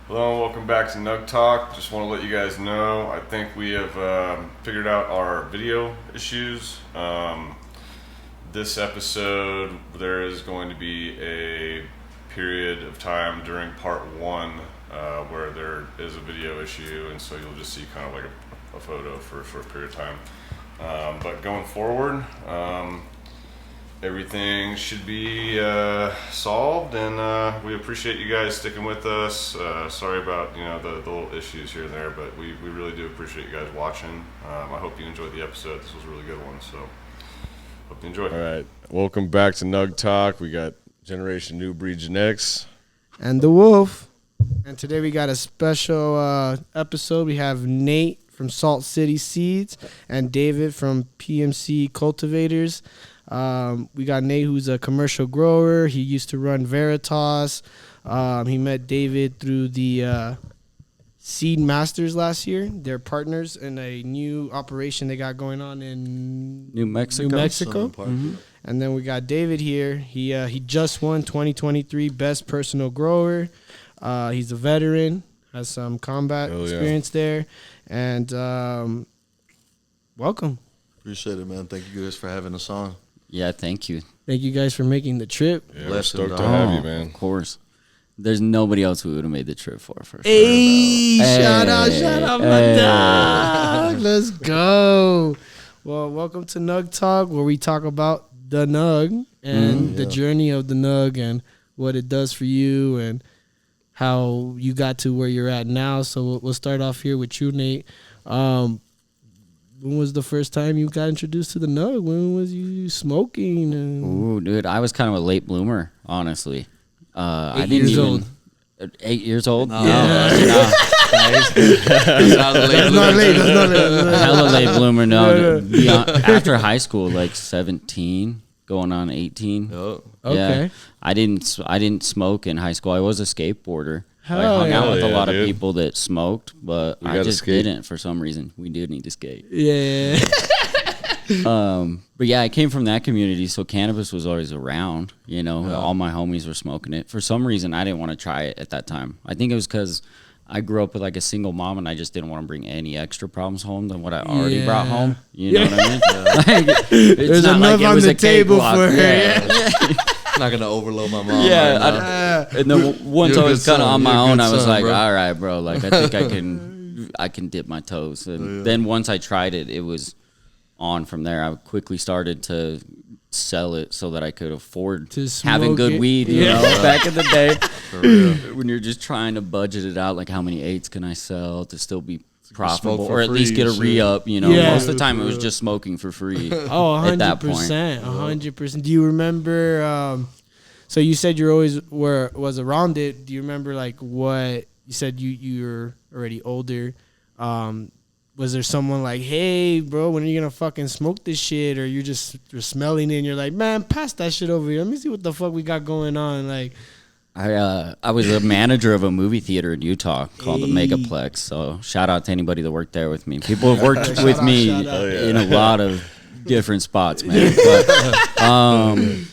Hello and welcome back to Nug Talk. Just want to let you guys know, I think we have figured out our video issues. This episode, there is going to be a period of time during part one where there is a video issue, and so you'll just see kind of like a photo for a short period of time. But going forward, everything should be solved, and we appreciate you guys sticking with us. Sorry about the little issues here and there, but we really do appreciate you guys watching. I hope you enjoyed the episode. This was a really good one, so hope you enjoyed. All right, welcome back to Nug Talk. We got Generation New Breed Genetics and the Wolf, and today we got a special episode. We have Nate from Salt City Seeds and David from PMC Cultivators. We got Nate, who's a commercial grower. He used to run Veritas. He met David through the Seed Masters last year. They're partners in a new operation they got going on in New Mexico. Mm-hmm. And then we got David here. He just won 2023 Best Personal Grower. He's a veteran, has some combat experience there. And welcome. Appreciate it, man. Thank you guys for having us on. Yeah, thank you. Thank you guys for making the trip. Yeah, we're stoked to have you, man. Of course. There's nobody else we would have made the trip for sure. Hey, shout out, my dog. Let's go. Well, welcome to Nug Talk, where we talk about the Nug and the journey of the Nug and what it does for you and how you got to where you're at now. So we'll start off here with you, Nate. When was the first time you got introduced to the Nug? When was you smoking? Ooh, dude, I was kind of a late bloomer, honestly. 8 years old. 8 years old? No. Yeah. That's not late. Hella late bloomer. No, after high school, like 17, going on 18. Oh. Okay. Yeah, I didn't smoke in high school. I was a skateboarder. I Hell hung out with a yeah, lot dude. of people that smoked, but I just didn't for some reason. We did need to skate. Yeah. But yeah, I came from that community, so cannabis was always around. All my homies were smoking it. For some reason, I didn't want to try it at that time. I think it was because I grew up with like a single mom, and I just didn't want to bring any extra problems home than what I already brought home. You know what I mean? There's enough on the table for her. Yeah. Not gonna overload my mom. Yeah, and then once I was kind of on my own, I was like, bro. All right, bro. Like, I think I can dip my toes. And then once I tried it, it was on from there. I quickly started to sell it so that I could afford having good weed. You know, back in the day, when you're just trying to budget it out, like how many eights can I sell to still be profitable, or at least get a re-up, Most of the time it was just smoking for free. Oh, 100%, 100%. Do you remember, so you said you always was around it. Do you remember like what, you said you're already older. Was there someone like, hey, bro, when are you going to fucking smoke this shit? Or you're smelling it and you're like, man, pass that shit over here. Let me see what the fuck we got going on. Like, I was a manager of a movie theater in Utah called the Megaplex. So shout out to anybody that worked there with me. People have worked with me in a lot of different spots, man. But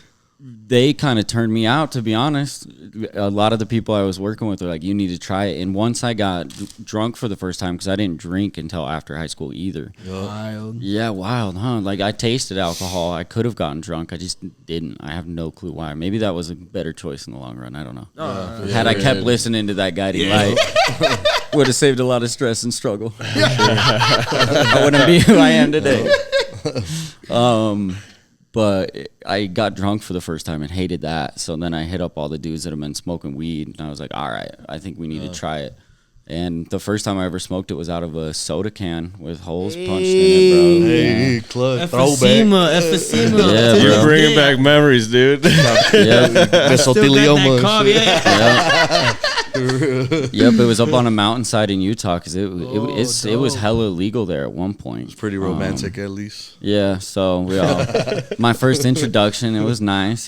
they kind of turned me out, to be honest. A lot of the people I was working with were like, you need to try it. And once I got drunk for the first time, because I didn't drink until after high school either. Wild. Yeah, wild, huh? Like, I tasted alcohol. I could have gotten drunk. I just didn't. I have no clue why. Maybe that was a better choice in the long run. I don't know. Had I kept listening to that guiding light, would have saved a lot of stress and struggle. I wouldn't be who I am today. But I got drunk for the first time and hated that. So then I hit up all the dudes that have been smoking weed. And I was like, all right, I think we need to try it. And the first time I ever smoked it was out of a soda can with holes punched in it, bro. Hey, clutch. Emphysema. Yeah, bro. You're bringing back memories, dude. Mesothelioma. Yep, it was up on a mountainside in Utah because it was hella legal there at one point. It's pretty romantic, at least. Yeah, so my first introduction, it was nice,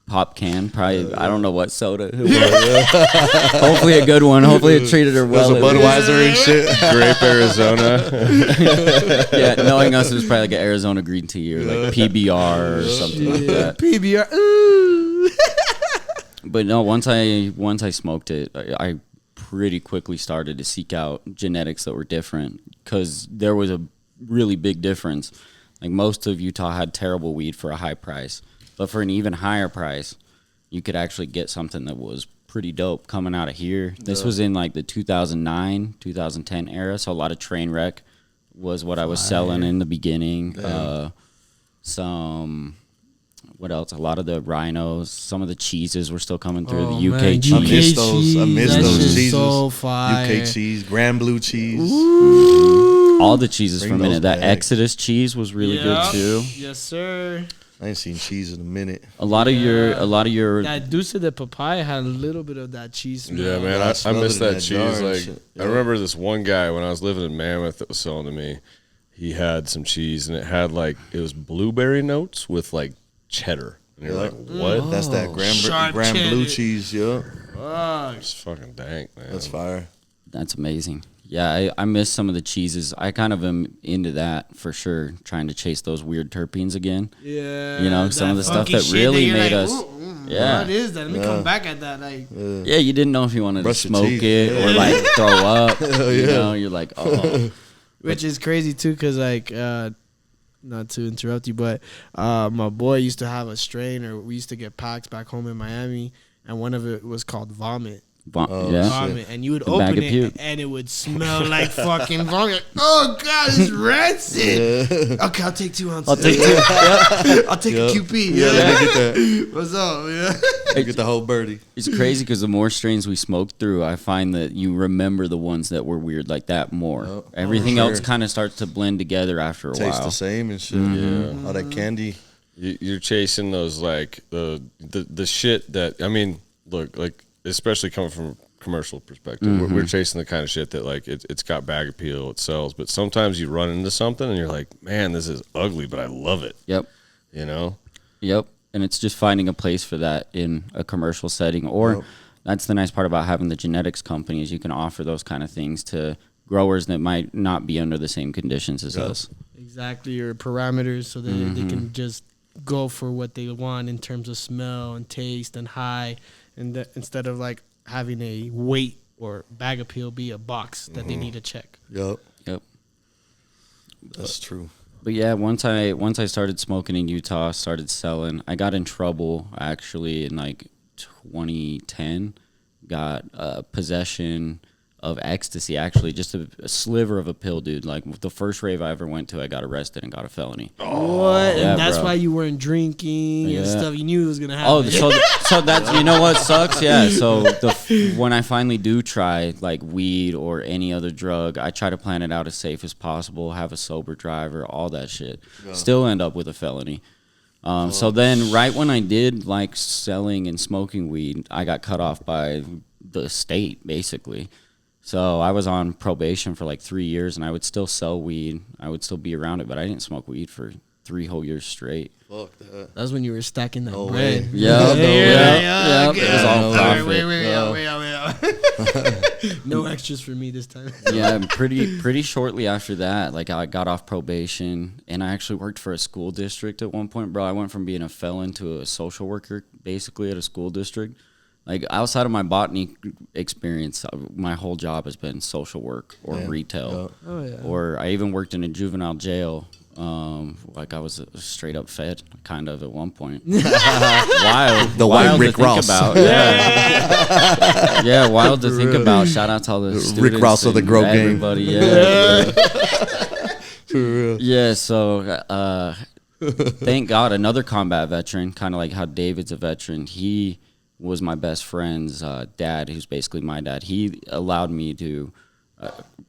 Pop can, probably, I don't know what soda it was. Hopefully a good one. Hopefully it treated her well. It was a Budweiser and shit. Grape Arizona. Yeah, knowing us, it was probably like an Arizona green tea or like PBR or something like that. PBR. Ooh. But no, once I smoked it, I pretty quickly started to seek out genetics that were different because there was a really big difference. Like most of Utah had terrible weed for a high price, but for an even higher price, you could actually get something that was pretty dope coming out of here. This was in like the 2009, 2010 era, so a lot of train wreck was what I was selling in the beginning. What else? A lot of the rhinos. Some of the cheeses were still coming through. The UK man, cheese. I miss that those shit's cheeses. so fire. UK cheese, Grand Blue cheese. All the cheeses Bring for a minute. those That back. Exodus cheese was really good too. Yes, sir. I ain't seen cheese in a minute. A lot of your That Dulce de Papaya had a little bit of that cheese smell. Yeah, man, I I smelled miss it in that that cheese. jar and Like, shit. I remember this one guy when I was living in Mammoth that was selling to me. He had some cheese, and it had like it was blueberry notes with like cheddar. And you're like, what? That's that Sharp Grand Blue cheddar. cheese, yeah. Fuck. It's fucking dank, man. That's fire. That's amazing. Yeah, I miss some of the cheeses. I kind of am into that for sure, trying to chase those weird terpenes again. Yeah. You know, some of the stuff funky that shit really you're made like, us- "Ooh, Yeah. What is that? Let me come back at that. Like, Yeah, you didn't know if you wanted Brush to your smoke teeth. it or Yeah. like throw up. You know, you're like, oh. which is crazy too, cause like, not to interrupt you, but my boy used to have a strain, or we used to get packs back home in Miami, and one of it was called Vomit. Yeah. Vomit, and you would The bag open of it puke. and it would smell like fucking vomit. Oh god, it's rancid. Okay, I'll take 2 ounces. I'll take two. I'll take a QP. Yeah, Yeah. let me get that. What's up? Yeah. Let me get the whole birdie. It's crazy because the more strains we smoke through, I find that you remember the ones that were weird like that more. Oh, Everything for else sure. kind of starts to blend together after a Tastes while. the same and shit. Yeah. All that candy. You're chasing those like the shit that I mean, look, like especially coming from a commercial perspective, we're chasing the kind of shit that like it's got bag appeal, it sells, but sometimes you run into something and you're like, man, this is ugly, but I love it. Yep. You know? Yep. And it's just finding a place for that in a commercial setting. Or that's the nice part about having the genetics company is you can offer those kind of things to growers that might not be under the same conditions as us. Exactly, your parameters, so that they can just go for what they want in terms of smell and taste and high, and instead of like having a weight or bag appeal be a box that they need to check. Yep. Yep. That's true. But yeah, once I started smoking in Utah, started selling, I got in trouble actually in like 2010. Got possession of ecstasy, actually, just a sliver of a pill, dude. Like the first rave I ever went to, I got arrested and got a felony. What? Yeah, And that's bro. why you weren't drinking Yeah. and stuff. You knew it was gonna happen. Oh, so that's, you know what sucks? Yeah, so when I finally do try like weed or any other drug, I try to plan it out as safe as possible, have a sober driver, all that shit. Still end up with a felony. So then right when I did like selling and smoking weed, I got cut off by the state basically. So I was on probation for like 3 years and I would still sell weed. I would still be around it, but I didn't smoke weed for 3 whole years straight. Fuck that. That's when you were stacking that No bread. way. Yeah, Yeah, it was all Sorry, profit. wait out. No extras for me this time. Yeah, pretty shortly after that, like I got off probation and I actually worked for a school district at one point, bro. I went from being a felon to a social worker basically at a school district. Like outside of my botany experience, my whole job has been social work or retail. Oh yeah. Or I even worked in a juvenile jail. Like I was straight up fed, kind of at one point. Wild, The wild white Rick to think Ross. about. Yeah, yeah, wild to think about. Shout out to all the students Ross of the and Grow Gang. everybody. Yeah, For real. yeah. So, thank God, another combat veteran, kind of like how David's a veteran. He was my best friend's dad, who's basically my dad. He allowed me to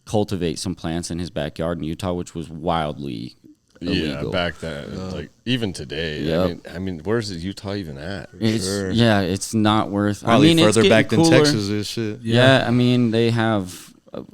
cultivate some plants in his backyard in Utah, which was wildly illegal. Yeah, back then, like even today. Yep. I mean, where's Utah even at? It's Sure. yeah, it's not worth. Probably I mean, further it's back than cooler. Texas is shit. Yeah, I mean they have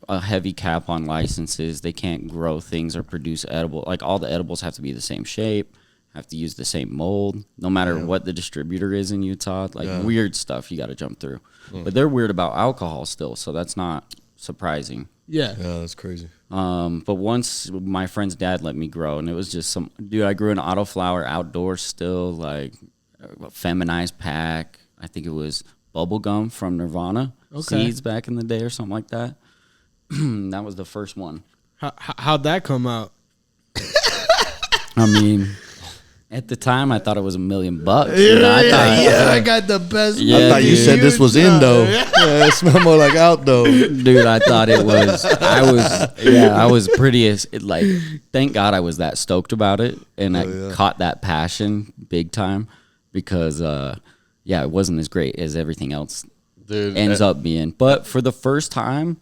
a heavy cap on licenses. They can't grow things or produce edible. Like all the edibles have to be the same shape, have to use the same mold, no matter what the distributor is in Utah. Like weird stuff you got to jump through. But they're weird about alcohol still, so that's not surprising. Yeah. Yeah, that's crazy. But once my friend's dad let me grow, and it was just some dude. I grew an autoflower outdoors still, like a feminized pack. I think it was bubble gum from Nirvana. seeds back in the day or something like that. That was the first one. How'd that come out? I mean, at the time, I thought it was $1 million. I got the best. Yeah, I thought you said this was indoor. Yeah, it smelled more like outdoor. Dude, I thought it was. I was pretty. Like, thank God I was that stoked about it, and I caught that passion big time because, it wasn't as great as everything else. Dude, ends up being. But for the first time,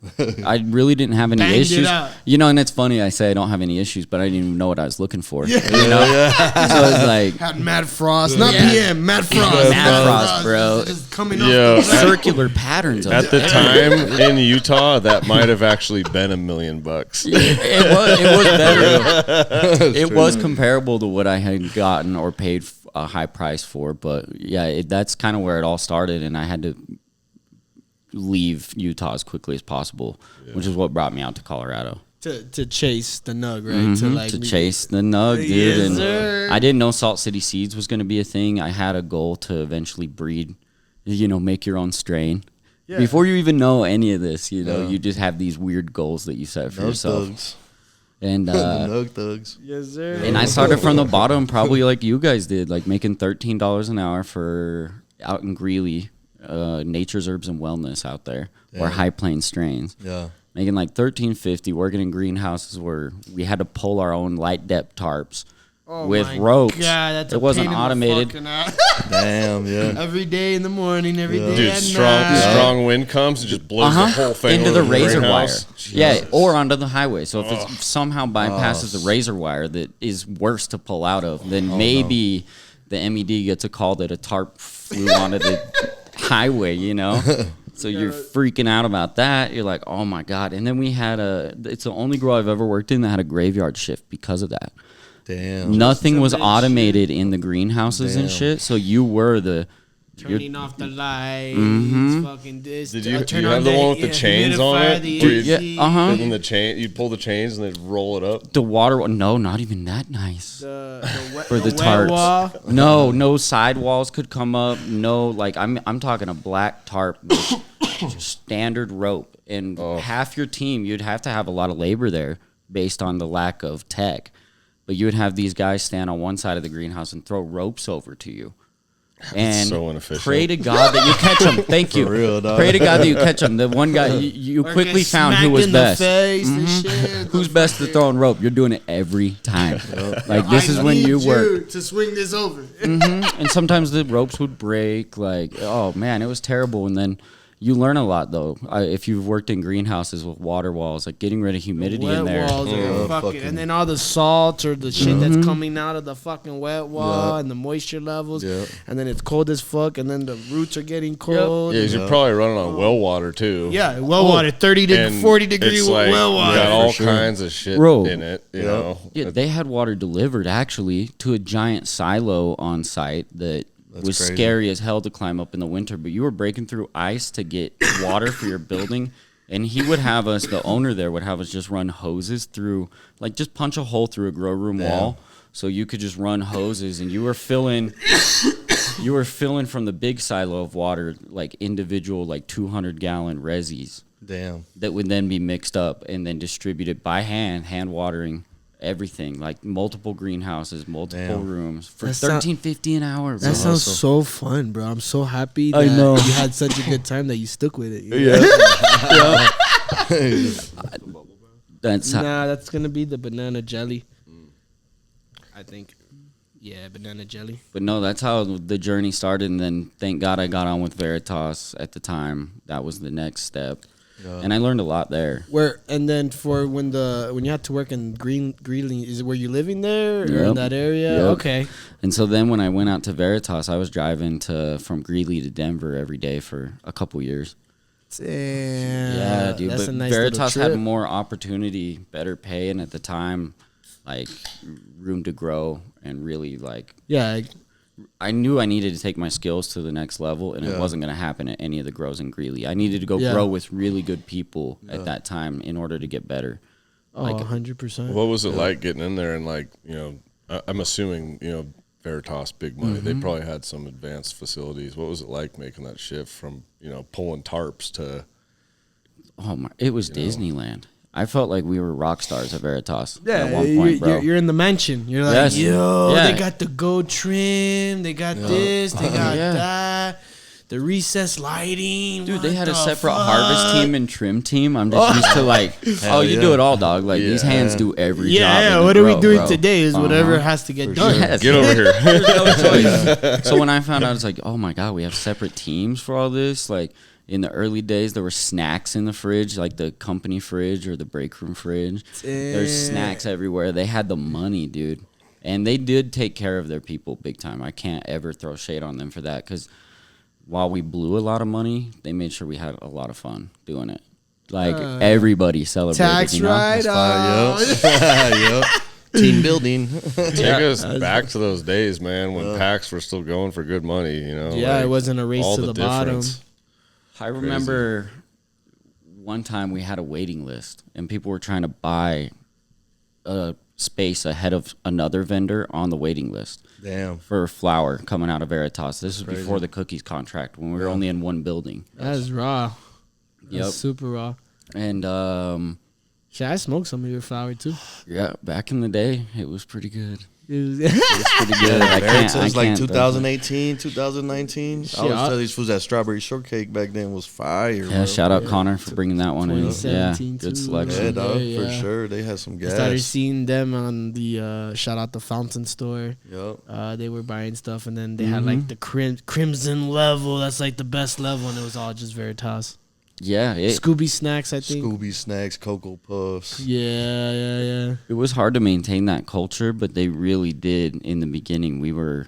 I really didn't have any issues. You know, and it's funny, I say I don't have any issues, but I didn't even know what I was looking for. You know? So it's like... Had Mad Frost. Not PM, Mad Frost. Mad Frost, bro. Just coming off the circular patterns. At the time in Utah, that might have actually been $1 million. It was better. It was comparable to what I had gotten or paid a high price for. But yeah, that's kind of where it all started, and I had to leave Utah as quickly as possible, which is what brought me out to Colorado. To chase the nug, right? To chase the nug, dude. Yes, and sir. I didn't know Salt City Seeds was going to be a thing. I had a goal to eventually breed, make your own strain. Yeah. Before you even know any of this, you just have these weird goals that you set for yourself. Thugs. And Nug thugs. Yes, sir. And I started from the bottom, probably like you guys did, like making $13 an hour for out in Greeley. Nature's Herbs and Wellness out there, or High Plains Strains. Yeah, making like $13.50, working in greenhouses where we had to pull our own light depth tarps with ropes. God, it wasn't automated. Damn, yeah. Every day in the morning, every day Dude, at strong wind comes and just blows the whole thing into the razor wire. Jesus. Yeah, or onto the highway. So if it somehow bypasses the razor wire that is worse to pull out of, then maybe the MED gets a call that a tarp flew onto the highway, so you're freaking out about that. You're like, oh my God. And then we had it's the only grow I've ever worked in that had a graveyard shift because of that. Damn. Nothing was automated in the greenhouses and shit, so you were turning off the lights, fucking this. Did you have the one with the chains on it? And then the chain, you'd pull the chains and they'd roll it up. The water, no, not even that nice. For the tarps. Wall? No sidewalls could come up. No, like I'm talking a black tarp with standard rope, and half your team, you'd have to have a lot of labor there based on the lack of tech. But you would have these guys stand on one side of the greenhouse and throw ropes over to you. And so inefficient. Pray to God that you catch them. Thank you. Real, pray to God that you catch them. The one guy, you quickly found who was best. Who's best at throwing rope? You're doing it every time. Like, this is when you work. To swing this over. And sometimes the ropes would break. Like, oh, man, it was terrible. And then you learn a lot, though. If you've worked in greenhouses with water walls, like getting rid of humidity in there. Walls and then all the salt or the shit that's coming out of the fucking wet wall and the moisture levels. And then it's cold as fuck, and then the roots are getting cold. Yeah, you're probably running on well water, too. Yeah, well water, 30 to 40 degree well water. Got all kinds of shit in it, you know. Yeah, they had water delivered, actually, to a giant silo on site that was crazy. Scary as hell to climb up in the winter, but you were breaking through ice to get water for your building, and he would have us, the owner there would have us just run hoses through, like just punch a hole through a grow room wall, so you could just run hoses, and you were filling from the big silo of water, like individual, like 200-gallon resis. Damn. That would then be mixed up and then distributed by hand watering everything, like multiple greenhouses, multiple rooms for $13.50 an hour. Bro. That sounds so fun, bro. I'm so happy that you had such a good time that you stuck with it. That's gonna be the banana jelly. I think. Yeah, banana jelly. But no, that's how the journey started, and then thank God I got on with Veritas at the time. That was the next step. And I learned a lot there. And then for when you had to work in Greeley, is it where you living there or in that area? Yep. Okay. And so then when I went out to Veritas, I was driving from Greeley to Denver every day for a couple years. Damn. Yeah, dude. That's but a nice Veritas had more opportunity, better pay, and at the time, like room to grow and really like. Yeah. I knew I needed to take my skills to the next level, and it wasn't going to happen at any of the grows in Greeley. I needed to go grow with really good people at that time in order to get better. Oh, 100%. What was it like getting in there and, like, I'm assuming, Veritas big money. They probably had some advanced facilities. What was it like making that shift from, pulling tarps to? Oh my! It was Disneyland. I felt like we were rock stars at Veritas Yeah, at one point, bro. You're in the mansion. You're like, Yes. yo, Yeah. they got the gold trim, they got this, they got that, the recessed lighting. Dude, what they had a the separate fuck? harvest team and trim team. I'm just used to like, you do it all, dog. Like these hands do every job. Yeah, in what the are we grow, doing bro. today is whatever has to get done. Yes. Get over here. There's no choice. So when I found out, I was like, oh my God, we have separate teams for all this. Like in the early days, there were snacks in the fridge, like the company fridge or the break room fridge. There's snacks everywhere. They had the money, dude. And they did take care of their people big time. I can't ever throw shade on them for that because while we blew a lot of money, they made sure we had a lot of fun doing it. Like everybody celebrated. Tax write-off. Yep. Team building. Take us back to those days, man, when packs were still going for good money, Yeah, it wasn't a race all to the bottom. difference. I remember one time we had a waiting list and people were trying to buy a space ahead of another vendor on the waiting list. Damn. For flour coming out of Veritas. This was before the cookies contract when we were only in one building. That's raw. Yep. That's super raw. And Shit, I smoked some of your flour too. yeah, back in the day, it was pretty good. It was- It was pretty good. I Veritas can't. like I can't 2018, 2019. Shit, I was telling these fools that strawberry shortcake back then was fire. Yeah, bro. shout out Connor for bringing that one in. Yeah, 2017 good too. selection. Yeah, dog, Yeah, for yeah. sure. They had some I gas. started seeing them on the shout out the Fountain store. Yep. They were buying stuff, and then they had like the crimson level. That's like the best level, and it was all just Veritas. Yeah, Scooby snacks, I think. Scooby snacks, Cocoa Puffs. Yeah. it was hard to maintain that culture, but they really did in the beginning. We were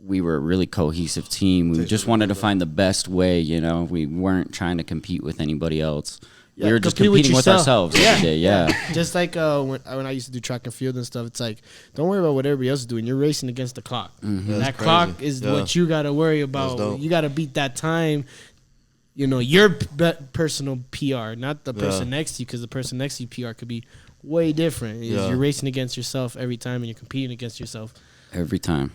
a really cohesive team. We just wanted to find the best way, We weren't trying to compete with anybody else. Yeah, we were just compete with competing with yourself. ourselves every day. Yeah. Just like when I used to do track and field and stuff, it's like, don't worry about what everybody else is doing. You're racing against the clock. Mm-hmm. That crazy. clock is what you got to worry That's about. dope. You got to beat that time. Your personal PR, not the person next to you, because the person next to you PR could be way different. You're racing against yourself every time, and you're competing against yourself. Every time.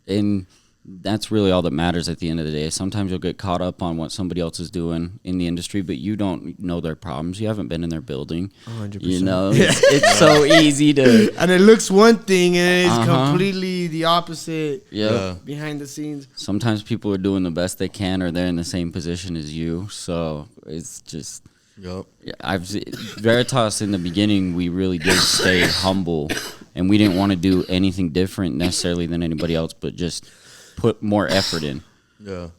And that's really all that matters at the end of the day. Sometimes you'll get caught up on what somebody else is doing in the industry, but you don't know their problems. You haven't been in their building. 100%. It's so easy to. And it looks one thing, and it's completely the opposite Yeah. behind the scenes. Sometimes people are doing the best they can, or they're in the same position as you. So it's just. Yep. Veritas in the beginning, we really did stay humble, and we didn't want to do anything different necessarily than anybody else, but just put more effort in. Yeah.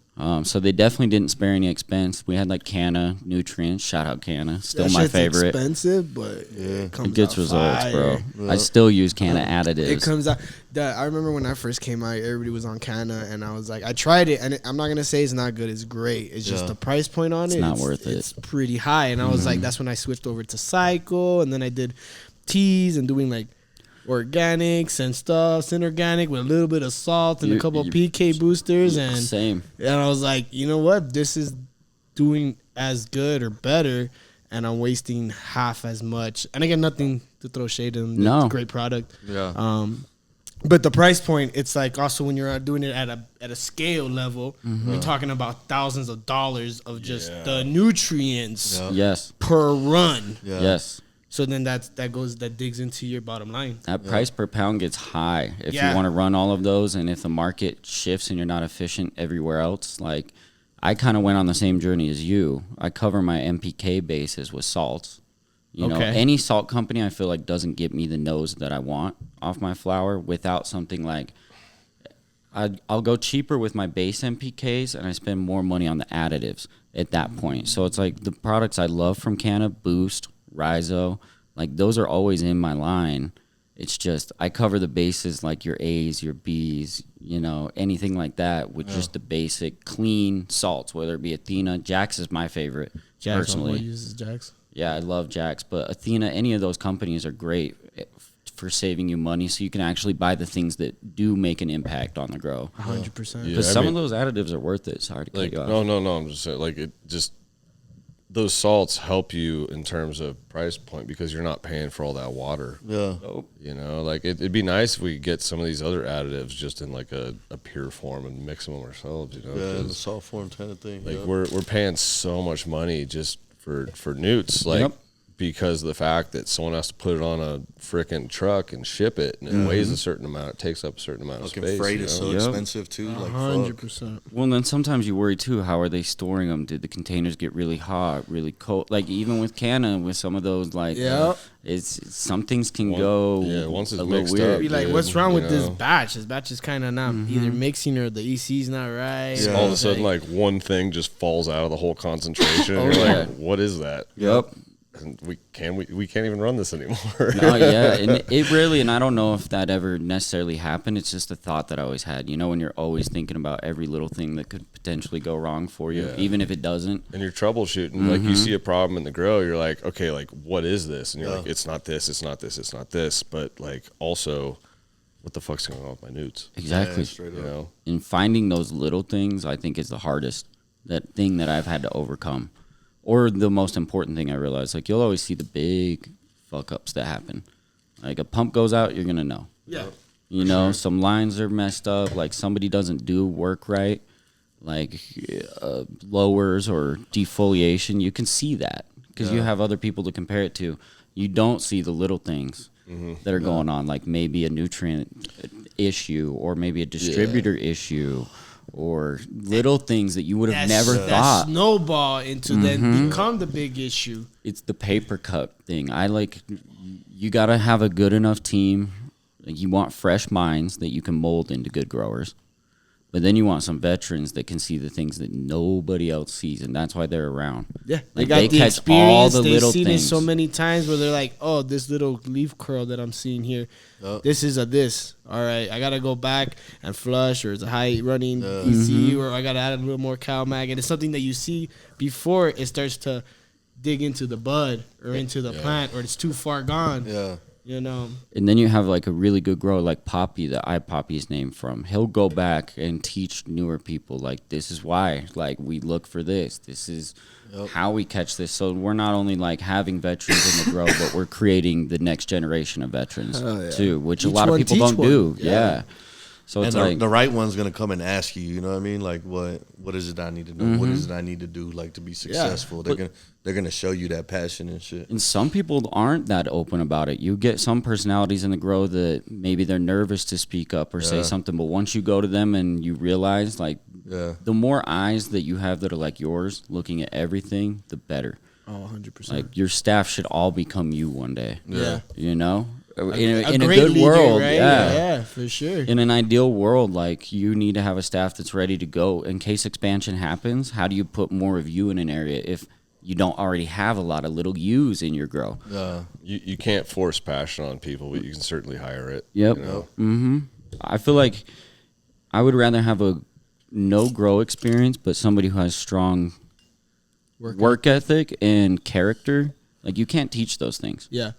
So they definitely didn't spare any expense. We had like Canna Nutrients, shout out Canna, still That my shit's favorite. expensive, but it comes It gets out results, fire. bro. I still use Canna additives. It comes out. I remember when I first came out, everybody was on Canna, and I was like, I tried it, and I'm not gonna say it's not good. It's great. It's just the price point on it. It's not worth it. It's pretty high, and I was like, that's when I switched over to Cycle, and then I did teas and doing like organics and stuff, synorganic with a little bit of salt and a couple of PK boosters, and Same. And I was like, you know what? This is doing as good or better, and I'm wasting half as much. And I get nothing to throw shade in. No. It's a great product. Yeah. But the price point, it's like also when you're doing it at a scale level, you're talking about thousands of dollars of just the nutrients Yes. per run. Yeah. Yes. So then that digs into your bottom line. That price per pound gets high if Yeah. you want to run all of those, and if the market shifts and you're not efficient everywhere else. Like, I kind of went on the same journey as you. I cover my MPK bases with salts. Any salt company I feel like doesn't get me the nose that I want off my flour without something like I'll go cheaper with my base MPKs, and I spend more money on the additives at that point. So it's like the products I love from Canna, Boost, Rhizo, like those are always in my line. It's just I cover the bases like your A's, your B's, anything like that with just the basic clean salts, whether it be Athena. Jax is my favorite personally. Uses Jax. Yeah, I love Jax, but Athena, any of those companies are great for saving you money, so you can actually buy the things that do make an impact on the grow. 100%. Because some of those additives are worth it. Sorry to cut you off. No. I'm just saying, like, it just those salts help you in terms of price point because you're not paying for all that water. Yeah. You know, like it'd be nice if we could get some of these other additives just in like a pure form and mix them ourselves, you know. Yeah, in the salt form kind of thing. Like we're paying so much money just for newts, like because of the fact that someone has to put it on a freaking truck and ship it, and it weighs a certain amount, it takes up a certain amount of space. Freight is so expensive too. 100%. Well, and then sometimes you worry too. How are they storing them? Did the containers get really hot, really cold? Like even with Canna, with some of those, like it's some things can go. Yeah, once it's a little mixed weird. up, Be like, dude, what's wrong with this know? batch? This batch is kind of not either mixing or the EC's not right. Yeah. All of a sudden, like one thing just falls out of the whole concentration. You're like, what is that? Yep. And we can't even run this anymore. No, yeah, and it really, and I don't know if that ever necessarily happened. It's just a thought that I always had. You know, when you're always thinking about every little thing that could potentially go wrong for you, even if it doesn't. And you're troubleshooting. Like you see a problem in the grow, you're like, okay, like what is this? And you're like, it's not this, it's not this, it's not this. But like also, what the fuck's going on with my newts? Exactly. Straight You up. know? And finding those little things, I think, is the hardest. That thing that I've had to overcome. Or the most important thing I realized, like you'll always see the big fuck ups that happen. Like a pump goes out, you're gonna know. Yeah. You know, some lines are messed up, like somebody doesn't do work right, like lowers or defoliation. You can see that because you have other people to compare it to. You don't see the little things that are going on, like maybe a nutrient issue or maybe a distributor issue. Or little things that you would have never thought. Snowball into then become the big issue. It's the paper cut thing. You got to have a good enough team. Like you want fresh minds that you can mold into good growers. But then you want some veterans that can see the things that nobody else sees, and that's why they're around. Yeah, Like, they got they the catch experience. all the They've little seen things. it so many times where they're like, "Oh, this little leaf curl that I'm seeing here, this is a this. All right, I gotta go back and flush, or it's a high running EC, or I gotta add a little more cow mag." And it's something that you see before it starts to dig into the bud or into the plant, or it's too far gone. Yeah. You know. And then you have like a really good grower like Poppy, that I Poppy's name from. He'll go back and teach newer people like this is why, like we look for this. This is how we catch this. So we're not only like having veterans in the grow, but we're creating the next generation of veterans too, which a lot of people don't do. Yeah. So it's And like the right one's gonna come and ask you. You know what I mean? Like, what is it I need to know? What is it I need to do like to be successful? They're gonna show you that passion and shit. and some people aren't that open about it. You get some personalities in the grow that maybe they're nervous to speak up or say something, but once you go to them and you realize like the more eyes that you have that are like yours looking at everything, the better. Oh, 100%. Like your staff should all become you one day. Yeah. You know? In a great good leader, world, right? Yeah, for sure. In an ideal world, like you need to have a staff that's ready to go in case expansion happens. How do you put more of you in an area if you don't already have a lot of little U's in your grow? You can't force passion on people, but you can certainly hire it. Yep. You know? I feel like I would rather have a no grow experience, but somebody who has strong work ethic and character. Like you can't teach those things. Yeah.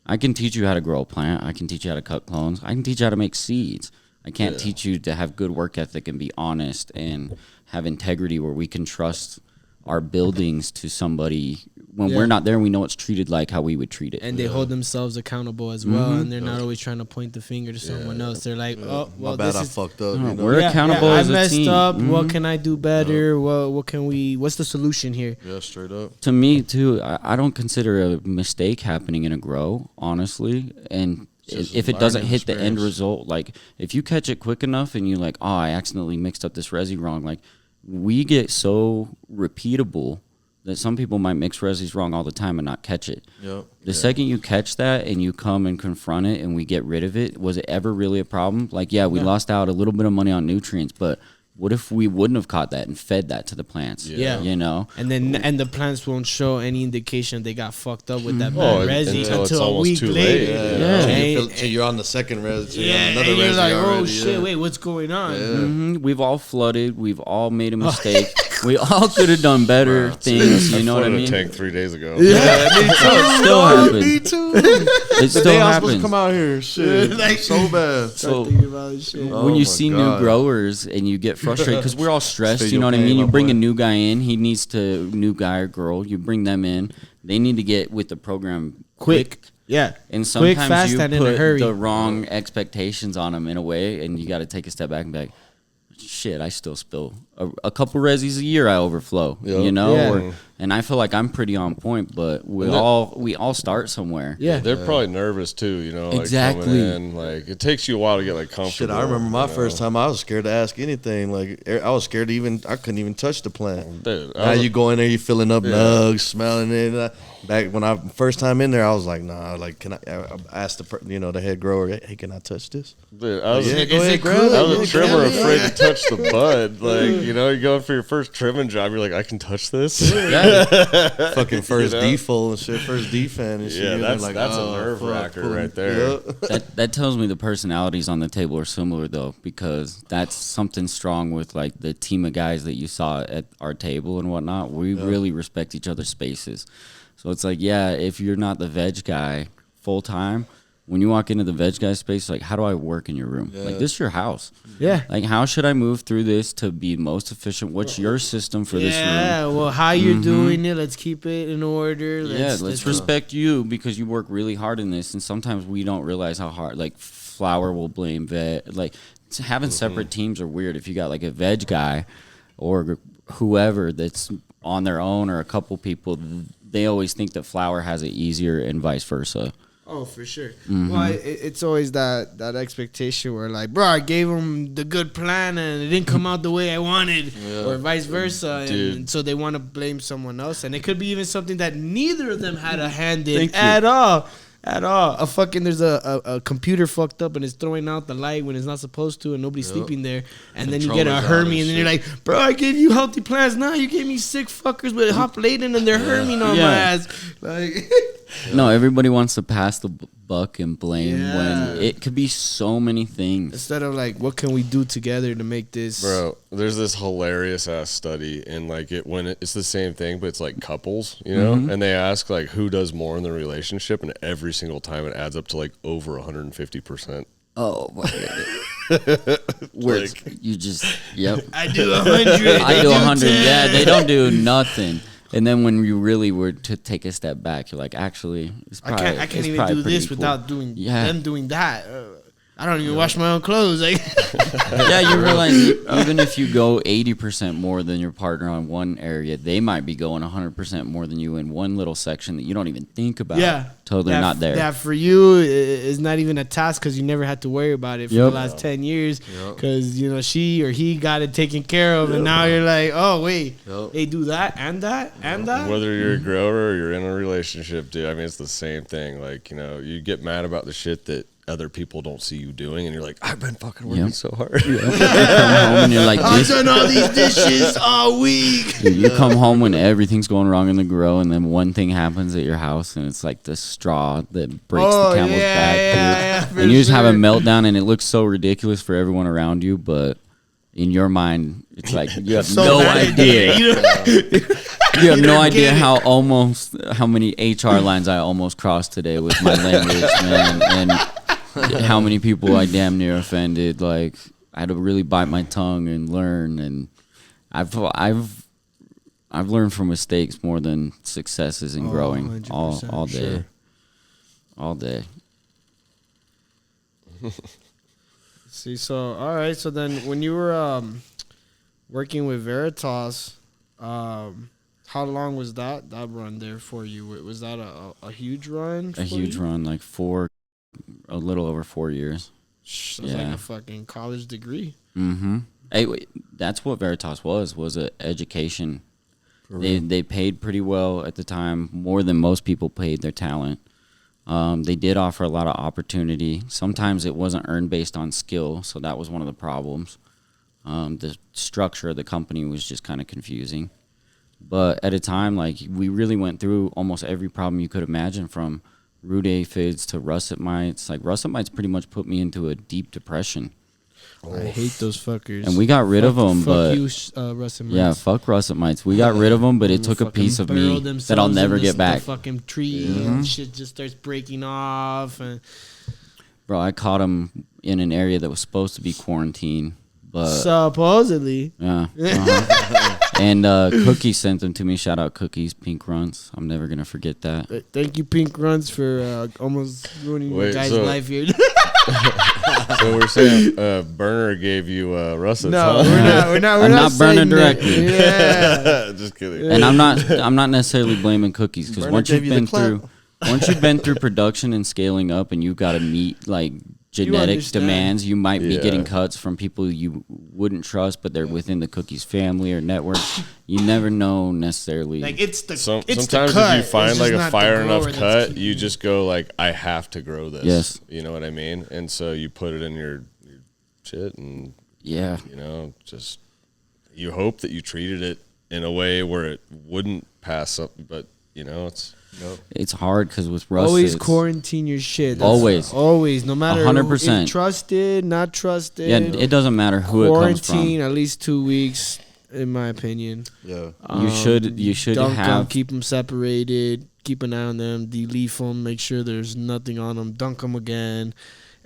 I can teach you how to grow a plant. I can teach you how to cut clones. I can teach you how to make seeds. I can't teach you to have good work ethic and be honest and have integrity where we can trust our buildings to somebody. When we're not there, we know it's treated like how we would treat it. And they hold themselves accountable as well, and they're not always trying to point the finger to someone else. They're like, "Oh, well, My bad, this I is fucked up." No, You know? we're accountable I as a messed team. up. What can I do better? What can we? What's the solution here? Yeah, straight up. To me, too, I don't consider a mistake happening in a grow, honestly. And if it doesn't hit the end result, like if you catch it quick enough and you're like, oh, I accidentally mixed up this resi wrong, like we get so repeatable that some people might mix resis wrong all the time and not catch it. Yep. The second you catch that and you come and confront it and we get rid of it, was it ever really a problem? Like, yeah, we lost out a little bit of money on nutrients, but what if we wouldn't have caught that and fed that to the plants? Yeah. You know? And then the plants won't show any indication they got fucked up with that Oh, bad resi until it's until a almost week too later. late. Yeah. Till you're on the second res. Till you're on Yeah, another and you're res like, oh already, shit, wait, what's going on? We've all flooded. We've all made a mistake. We all could have done better things. You know what I mean? I flooded a tank 3 days ago. Yeah, me too. It still happens. Me too. It still They all supposed to happens. come out here. Shit, Like- so bad. So Oh when you my see new God. growers and you get frustrated because we're all stressed, Feel you know your what I pain, mean? You my bring boy. a new guy in, he needs to new guy or girl. You bring them in, they need to get with the program quick. Yeah. And Quick, sometimes fast, you and in a put hurry. the wrong expectations on them in a way, and you got to take a step back and be like, shit, I still spill a couple resis a year. I overflow, Yeah. you know, Yeah. and I feel like I'm pretty on point. But we all start somewhere. Yeah. They're probably nervous too, you know. Like Exactly. coming in, like it takes you a while to get like comfortable. Shit, I remember my you know? first time. I was scared to ask anything. Like I was scared to even. I couldn't even touch the plant. Dude, Now you go in there, you filling up nugs, smelling it. Back when I first time in there, I was like, nah. Like, can I ask the head grower, hey, can I touch this? Dude, I was, Yeah, Is go ahead, it grab cool? it. I was a Yeah, trimmer yeah. afraid to touch the bud. Like, you know, you're going for your first trimming job. You're like, I can touch this. Fucking first You know? default and shit, first defan and shit. Yeah, and they're that's a oh, nerve fuck, wracker pull 'em. right there. Yeah. That tells me the personalities on the table are similar though, because that's something strong with like the team of guys that you saw at our table and whatnot. We really respect each other's spaces. So it's like, yeah, if you're not the veg guy full time, when you walk into the veg guy space, like, how do I work in your room? Like, this is your house. Yeah. Like, how should I move through this to be most efficient? What's your system for this room? Yeah, well, how you're doing it, let's keep it in order. Let's respect you because you work really hard in this, and sometimes we don't realize how hard. Like flour will blame veg. Like having separate teams are weird. If you got like a veg guy or whoever that's on their own or a couple people, they always think that flour has it easier and vice versa. Oh, for sure. Well, it's always that expectation where, like, bro, I gave them the good plan and it didn't come out the way I wanted, or vice versa. And so they want to blame someone else. And it could be even something that neither of them had a hand in at all. At all. There's a computer fucked up and it's throwing out the light when it's not supposed to and nobody's sleeping there. And then you get a Controllers out Hermie and and then you're like, bro, I gave you healthy plants. Now you gave me sick fuckers with hop laden and they're Herming on my ass. Like, No, everybody wants to pass the buck and blame Yeah. when it could be so many things. instead of like, what can we do together to make this? Bro, there's this hilarious ass study, and like it's the same thing, but it's like couples, you know, and they ask like who does more in the relationship, and every single time it adds up to like over 150%. Oh, my goodness. Like, You just, yep. I do 100. I do 100. Yeah, they don't do nothing. And then when you really were to take a step back, you're like, actually, it's I probably, can't it's even probably do pretty this equal. without doing Yeah. them doing that. I don't even wash my own clothes. Like, Yeah, you realize even if you go 80% more than your partner on one area, they might be going 100% more than you in one little section that you don't even think about. yeah, Till they're not there. That for you is not even a task because you never had to worry about it for the last 10 years. Because she or he got it taken care of, and now you're like, oh wait, they do that and that and that. whether you're a grower or you're in a relationship, dude, I mean, it's the same thing. Like, you know, you get mad about the shit that other people don't see you doing, and you're like, I've been fucking working so hard. You come home and you're like, I've done all these dishes all week. Dude, you come home when everything's going wrong in the grow, and then one thing happens at your house, and it's like the straw that breaks the camel's back. Dude. for And you just have a sure. meltdown, and it looks so ridiculous for everyone around you, but in your mind, it's like you have So no mad. idea. You know? You have no idea get it. how many HR lines I almost crossed today with my language, man, and how many people I damn near offended. Like, I had to really bite my tongue and learn, and I've learned from mistakes more than successes in growing 100%, all day. sure. All day. See, so all right, so then when you were working with Veritas, how long was that run there for you? Was that a huge run? A huge run, like a little over 4 years. That's like a fucking college degree. Mm-hmm. Hey, wait, that's what Veritas was an education. They paid pretty well at the time, more than most people paid their talent. They did offer a lot of opportunity. Sometimes it wasn't earned based on skill, so that was one of the problems. The structure of the company was just kind of confusing. But at a time, like, we really went through almost every problem you could imagine, from root aphids to russet mites. Like, russet mites pretty much put me into a deep depression. I hate those fuckers. And we got rid of them, but you, russet mites. yeah, fuck russet mites. We got rid of them, but it took a piece of me that I'll never get back. The fucking tree and shit just starts breaking off. And bro, I caught them in an area that was supposed to be quarantined, but supposedly, yeah. And Cookie sent them to me. Shout out Cookies, Pink Runts. I'm never gonna forget that. Thank you, Pink Runs, for almost ruining your guys' life here. So we're saying Burner gave you russets. No, huh? we're not. I'm not burning directly. Yeah, just kidding. And I'm not necessarily blaming Cookies, because once you've been through production and scaling up, and you've got to meet like genetic demands, you might be getting cuts from people you wouldn't trust, but they're within the Cookies family or network. You never know necessarily. like it's the Sometimes the cut. if you find like a fire enough cut, key. you just go like, I have to grow this. Yes. You know what I mean? And so you put it in your shit, and yeah, you know, just you hope that you treated it in a way where it wouldn't pass up, but you know, it's hard because with Russ, always quarantine your shit. Always, no matter 100%. If trusted, not trusted. Yeah, it doesn't matter who it comes from. Quarantine at least 2 weeks, in my opinion. Yeah, You should dunk have them, keep them separated, keep an eye on them, deleaf them, make sure there's nothing on them, dunk them again,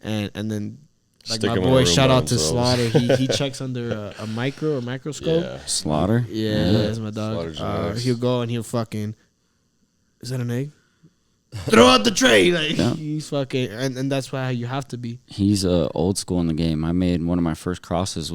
and then. Like stick my 'em in a boy, room shout by out to themselves. Slaughter. He checks under a microscope. Yeah. Slaughter. Yeah, that's my dog. Slaughter He'll go and he'll fucking. Is that an egg? Throw out the tray, like he's fucking, and that's why you have to be. He's old school in the game. I made one of my first crosses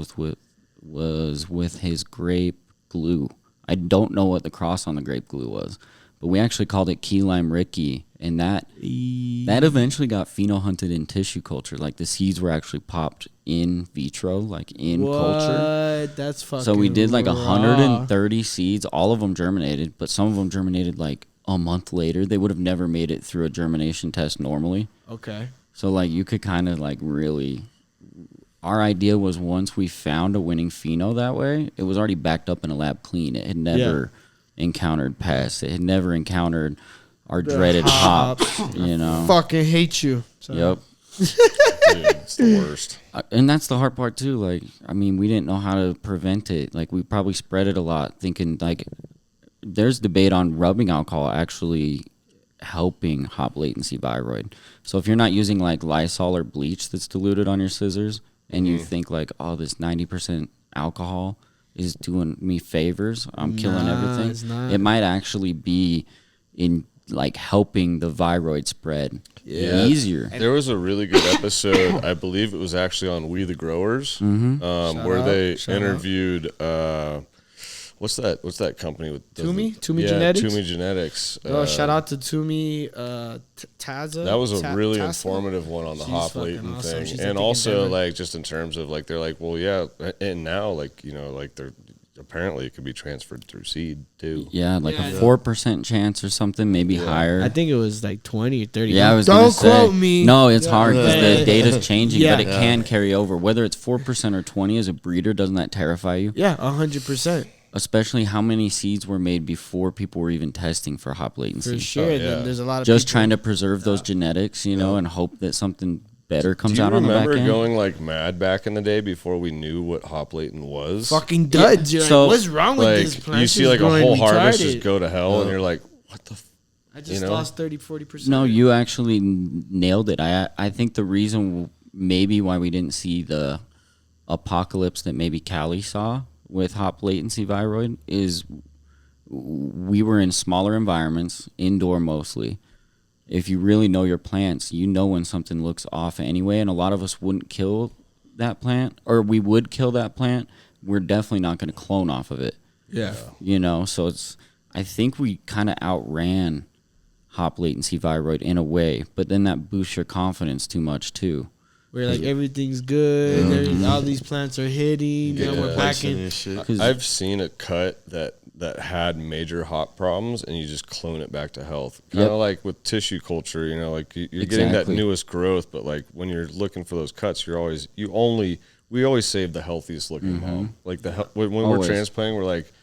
was with his grape glue. I don't know what the cross on the grape glue was, but we actually called it Key Lime Ricky, and that eventually got pheno hunted in tissue culture. Like the seeds were actually popped in vitro, like in culture. That's fucking. So we did like raw. 130 seeds. All of them germinated, but some of them germinated like a month later. They would have never made it through a germination test normally. Okay. So like you could kind of like really. Our idea was once we found a winning pheno that way, it was already backed up in a lab clean. It had never encountered pests. It had never encountered our dreaded hops. You know. Fucking hate you. Sorry. Yep. Dude, it's the worst. And that's the hard part too. Like, I mean, we didn't know how to prevent it. Like, we probably spread it a lot, thinking like there's debate on rubbing alcohol actually helping hop latency viroid. So if you're not using like Lysol or bleach that's diluted on your scissors, and you think like, oh, this 90% alcohol is doing me favors, I'm killing everything. It's not. It might actually be in like helping the viroid spread easier. There was a really good episode. I believe it was actually on We the Growers, where they interviewed. What's that company with Toomey Genetics? Toomey Genetics. Shout out to Toomey Taza. That was a really Tassa? informative one on the She's hop fucking latent awesome. thing. She's, I And think, in also Denver. like just in terms of like they're like, well, yeah, and now like, you know, like they're apparently it could be transferred through seed too. Yeah, like a 4% chance or something, maybe higher. I think it was like 20 or 30. Yeah, I was Don't gonna say, quote me. No, it's hard because the data's changing, Yeah. but it can carry over. Whether it's 4% or 20 as a breeder, doesn't that terrify you? Yeah, 100%. Especially how many seeds were made before people were even testing for hop latency. For sure. yeah. Then there's a lot of Just people. trying to preserve those genetics, you know, and hope that something better comes out Do on you the back remember end. going like mad back in the day before we knew what hop latent was? fucking duds. You're So, like, what's wrong with Like this plant? you see It's like a growing whole harvest retarded. just go to hell, and you're like, what the? I just you know? lost 30-40%. No, you actually nailed it. I think the reason maybe why we didn't see the apocalypse that maybe Callie saw with hop latency viroid is we were in smaller environments, indoor mostly. If you really know your plants, you know when something looks off anyway, and a lot of us wouldn't kill that plant, or we would kill that plant. We're definitely not going to clone off of it. Yeah. You know, so I think we kind of outran hop latency viroid in a way, but then that boosts your confidence too much too. Where like everything's good, all these plants are hitting. Now we're back in. and shit. 'Cause- I've seen a cut that had major hop problems, and you just clone it back to health. Kind of like with tissue culture, you know, like you're getting that Exactly. newest growth, but like when you're looking for those cuts, we always save the healthiest looking mom. Like when we're Always. transplanting, we're like,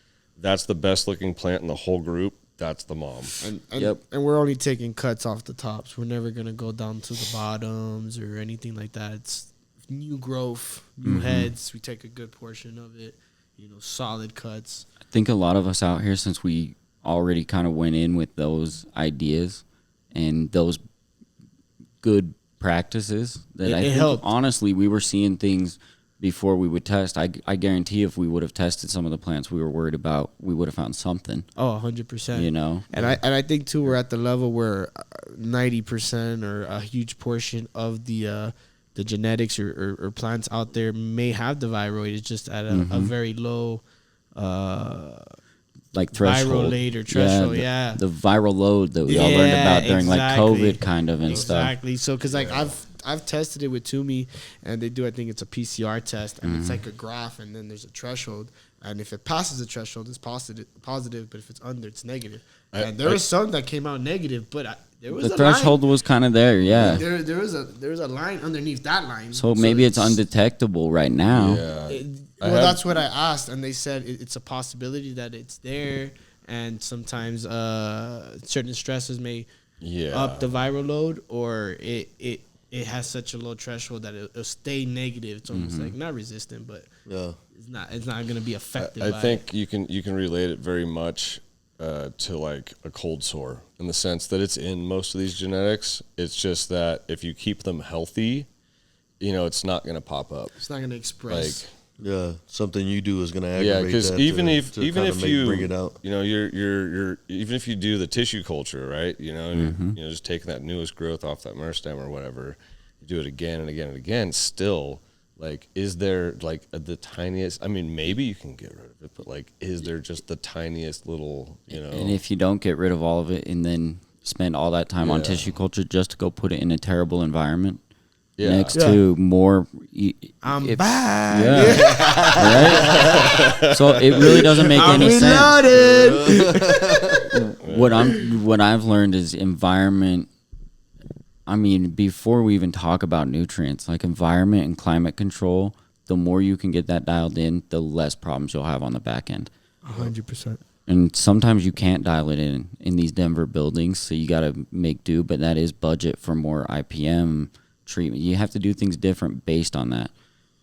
that's the best looking plant in the whole group. That's the mom. And we're only taking cuts off the tops. We're never gonna go down to the bottoms or anything like that. It's new growth, new heads. We take a good portion of it, solid cuts. I think a lot of us out here, since we already kind of went in with those ideas and those good practices, that I think helped. Honestly, we were seeing things before we would test. I guarantee if we would have tested some of the plants we were worried about, we would have found something. Oh, 100%. And I think too, we're at the level where 90% or a huge portion of the genetics or plants out there may have the viroid. It's just at a very low like threshold. Viral load or threshold, the viral load that we all learned about during like COVID kind of and stuff. Exactly. So, because like I've tested it with Toomey, and they do, I think it's a PCR test, and it's like a graph, and then there's a threshold, and if it passes the threshold, it's positive, but if it's under, it's negative. And there was some that came out negative, but there was the threshold was kind of there, yeah. There was a line underneath that line. So maybe it's undetectable right now. Yeah. That's what I asked, and they said it's a possibility that it's there, and sometimes certain stresses may up the viral load, or it has such a low threshold that it'll stay negative. It's almost like not resistant, but it's not going to be affected. I think you can relate it very much to like a cold sore, in the sense that it's in most of these genetics. It's just that if you keep them healthy, it's not going to pop up. It's not going to express. Something you do is going to aggravate. Because even if you bring it out, you're even if you do the tissue culture, right? You're just taking that newest growth off that meristem or whatever, you do it again and again and again. Still, like, is there like the tiniest? I mean, maybe you can get rid of it, but like, is there just the tiniest little, And if you don't get rid of all of it and then spend all that time on tissue culture just to go put it in a terrible environment. Next to more, I'm back. Right? So it really doesn't make any sense. What I've learned is environment. I mean, before we even talk about nutrients, like environment and climate control, the more you can get that dialed in, the less problems you'll have on the back end. 100%. And sometimes you can't dial it in these Denver buildings, so you got to make do. But that is budget for more IPM treatment. You have to do things different based on that.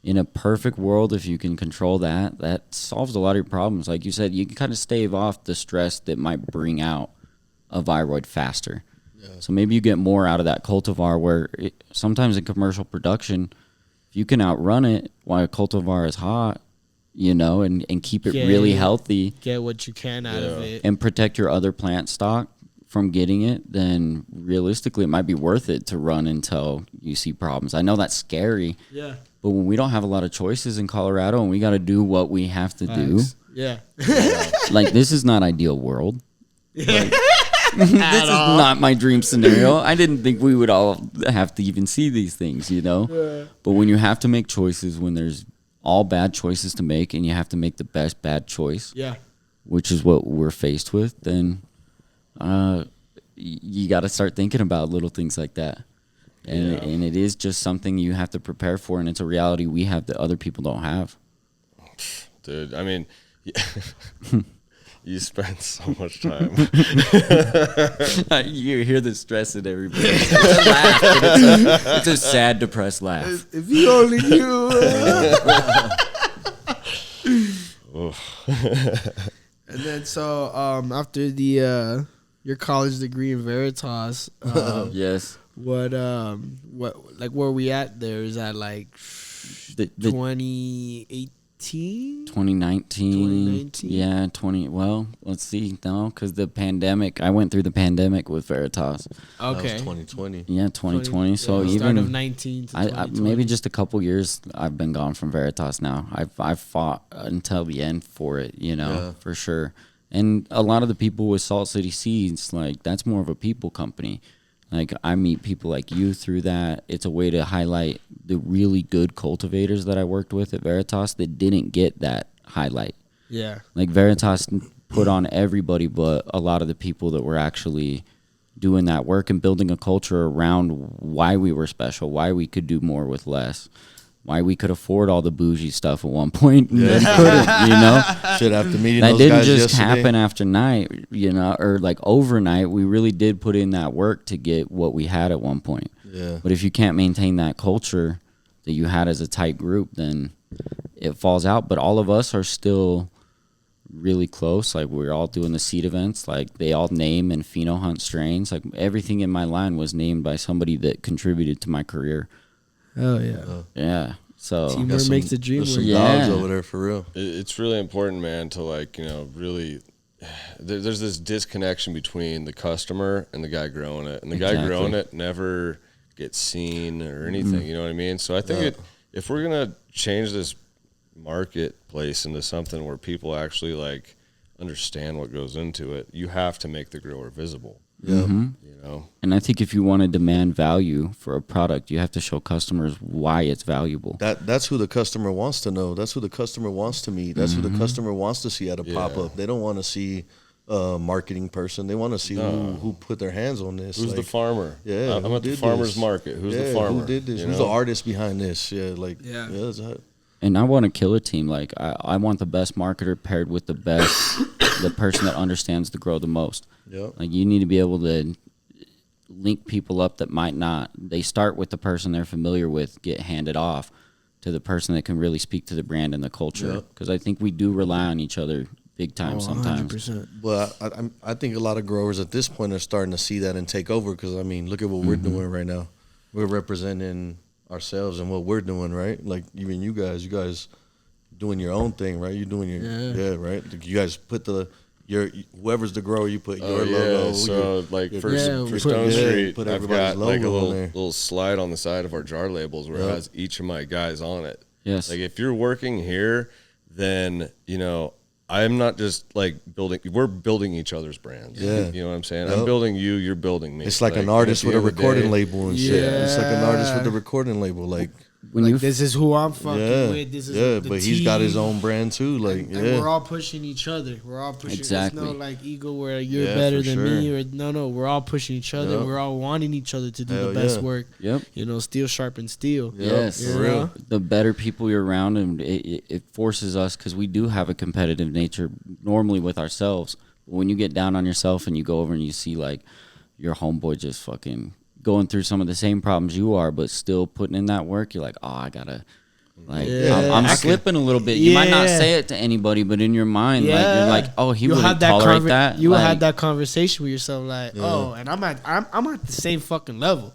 In a perfect world, if you can control that solves a lot of your problems. Like you said, you can kind of stave off the stress that might bring out a viroid faster. So maybe you get more out of that cultivar, where sometimes in commercial production, if you can outrun it while a cultivar is hot, and keep it really healthy. Get what you can out of it. And protect your other plant stock from getting it, then realistically it might be worth it to run until you see problems. I know that's scary. Yeah. But when we don't have a lot of choices in Colorado and we got to do what we have to do. Yeah. Like, this is not ideal world. Like, this is not my dream scenario. I didn't think we would all have to even see these things, But when you have to make choices, when there's all bad choices to make and you have to make the best bad choice, which is what we're faced with, then you got to start thinking about little things like that. And it is just something you have to prepare for, and it's a reality we have that other people don't have. Dude, I mean, you spend so much time. You hear the stress in everybody. It's a laugh, but it's a sad, depressed laugh. If you only knew. And then after your college degree in Veritas, yes. What like where we at there? Is that like 2018? 2019. Yeah, let's see. No, because the pandemic, I went through the pandemic with Veritas. Okay. That was 2020. Yeah, 2020. So start even of 19 to 2020. maybe just a couple years I've been gone from Veritas now. I've fought until the end for it, for sure. And a lot of the people with Salt City Seeds, like, that's more of a people company. Like, I meet people like you through that. It's a way to highlight the really good cultivators that I worked with at Veritas that didn't get that highlight. Yeah. Like, Veritas put on everybody but a lot of the people that were actually doing that work and building a culture around why we were special, why we could do more with less, why we could afford all the bougie stuff at one point and then couldn't, Shit, after meeting that those didn't guys just yesterday. happen after night, or like overnight. We really did put in that work to get what we had at one point. Yeah. But if you can't maintain that culture, that you had as a tight group, then it falls out. But all of us are still really close. Like, we're all doing the seed events. Like, they all name and pheno hunt strains. Like, everything in my line was named by somebody that contributed to my career. Oh yeah. Yeah. So Teamwork makes the dream There's work. some dogs over there for real. It's really important, man, to like, really. There's this disconnection between the customer and the guy growing it, and the guy growing it never gets seen or anything. You know what I mean? So I think if we're gonna change this marketplace into something where people actually like understand what goes into it, you have to make the grower visible. Yeah. You know? And I think if you want to demand value for a product, you have to show customers why it's valuable. That's who the customer wants to know. That's who the customer wants to meet. That's who the customer wants to see at a pop-up. They don't want to see a marketing person. They want to see who put their hands on this. Who's the farmer? Yeah, I'm at the farmer's market. Who's the farmer? Who did this? You Who's know? the artist behind this? And I want to kill a team. Like, I want the best marketer paired with the best, the person that understands the grow the most. Yep. Like, you need to be able to link people up that might not. They start with the person they're familiar with, get handed off to the person that can really speak to the brand and the culture. Because I think we do rely on each other big time sometimes. 100%. But I think a lot of growers at this point are starting to see that and take over. Because I mean, look at what we're doing right now. We're representing ourselves and what we're doing, right? Like, even you guys doing your own thing, right? You're doing your right. You guys put whoever's the grower, you put your logo. So for Stone Street, I've got like a little slide on the side of our jar labels where it has each of my guys on it. Yes. Like, if you're working here, then I'm not just like we're building each other's brands. Yeah. You know what I'm saying? I'm building you, you're building me. It's like an artist with a recording label and shit. It's like an artist with a recording label. Like, this is who I'm fucking with. This is the but team. he's got his own brand too. Like, and we're all pushing each other. We're all pushing. Exactly. There's no like ego where you're better than me, or no. We're all pushing each other. Yep. We're all wanting each other to do the best work. Yep. Steel sharpens steel. Yes. For real. The better people you're around, and it forces us, because we do have a competitive nature normally with ourselves. But when you get down on yourself and you go over and you see like your homeboy just fucking going through some of the same problems you are, but still putting in that work, you're like, oh, I gotta, like, I'm slipping a little bit. You might not say it to anybody, but in your mind, like, you're like, oh, he wouldn't tolerate that. You will like, have that conversation with yourself, like, oh, and I'm at the same fucking level.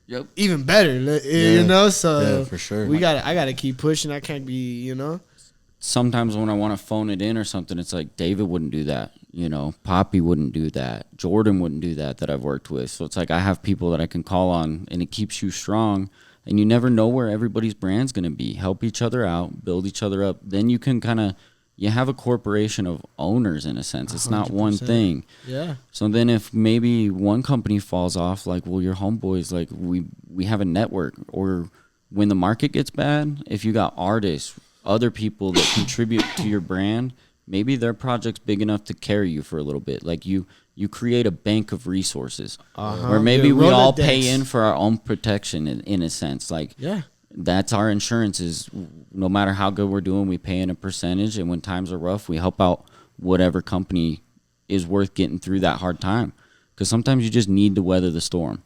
Yep. Even better, So for sure. I gotta keep pushing. I can't be, Sometimes when I want to phone it in or something, it's like David wouldn't do that. Poppy wouldn't do that. Jordan wouldn't do that I've worked with. So it's like I have people that I can call on, and it keeps you strong. And you never know where everybody's brand's going to be. Help each other out, build each other up. Then you can you have a corporation of owners in a sense. It's 100%. Not one thing. Yeah. So then if maybe one company falls off, like, well, your homeboys, like, we have a network. Or when the market gets bad, if you got artists, other people that contribute to your brand, maybe their project's big enough to carry you for a little bit. Like, you create a bank of resources where maybe we all pay in for our own protection in a sense. Like, that's our insurance. Is no matter how good we're doing, we pay in a percentage, and when times are rough, we help out whatever company is worth getting through that hard time. Because sometimes you just need to weather the storm.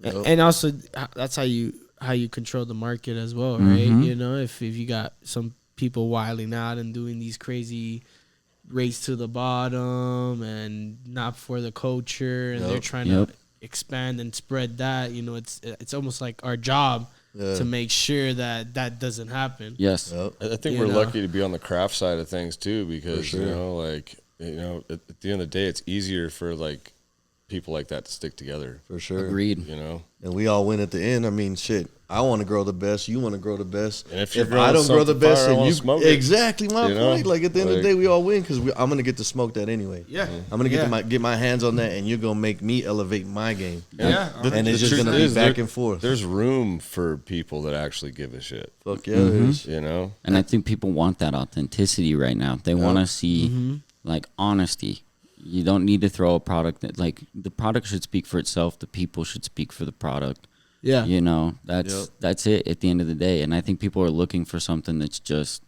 And also, that's how you control the market as well, right? If you got some people wilding out and doing these crazy race to the bottom and not for the culture, and they're trying to expand and spread that, it's almost like our job to make sure that doesn't happen. Yes. I think we're lucky to be on the craft side of things too, because at the end of the day, it's easier for like people like that to stick together. For sure. Agreed. And we all win at the end. I mean, shit. I want to grow the best. You want to grow the best. And if I don't grow the best, and you smoke it, exactly my point. Like, at the end of the day, we all win because I'm gonna get to smoke that anyway. Yeah. I'm gonna get my hands on that, and you're gonna make me elevate my game. Yeah. And it's just gonna be back and forth. There's room for people that actually give a shit. Fuck yeah, there is. And I think people want that authenticity right now. They want to see like honesty. You don't need to throw a product that, like, the product should speak for itself. The people should speak for the product. Yeah. That's it at the end of the day. And I think people are looking for something that's just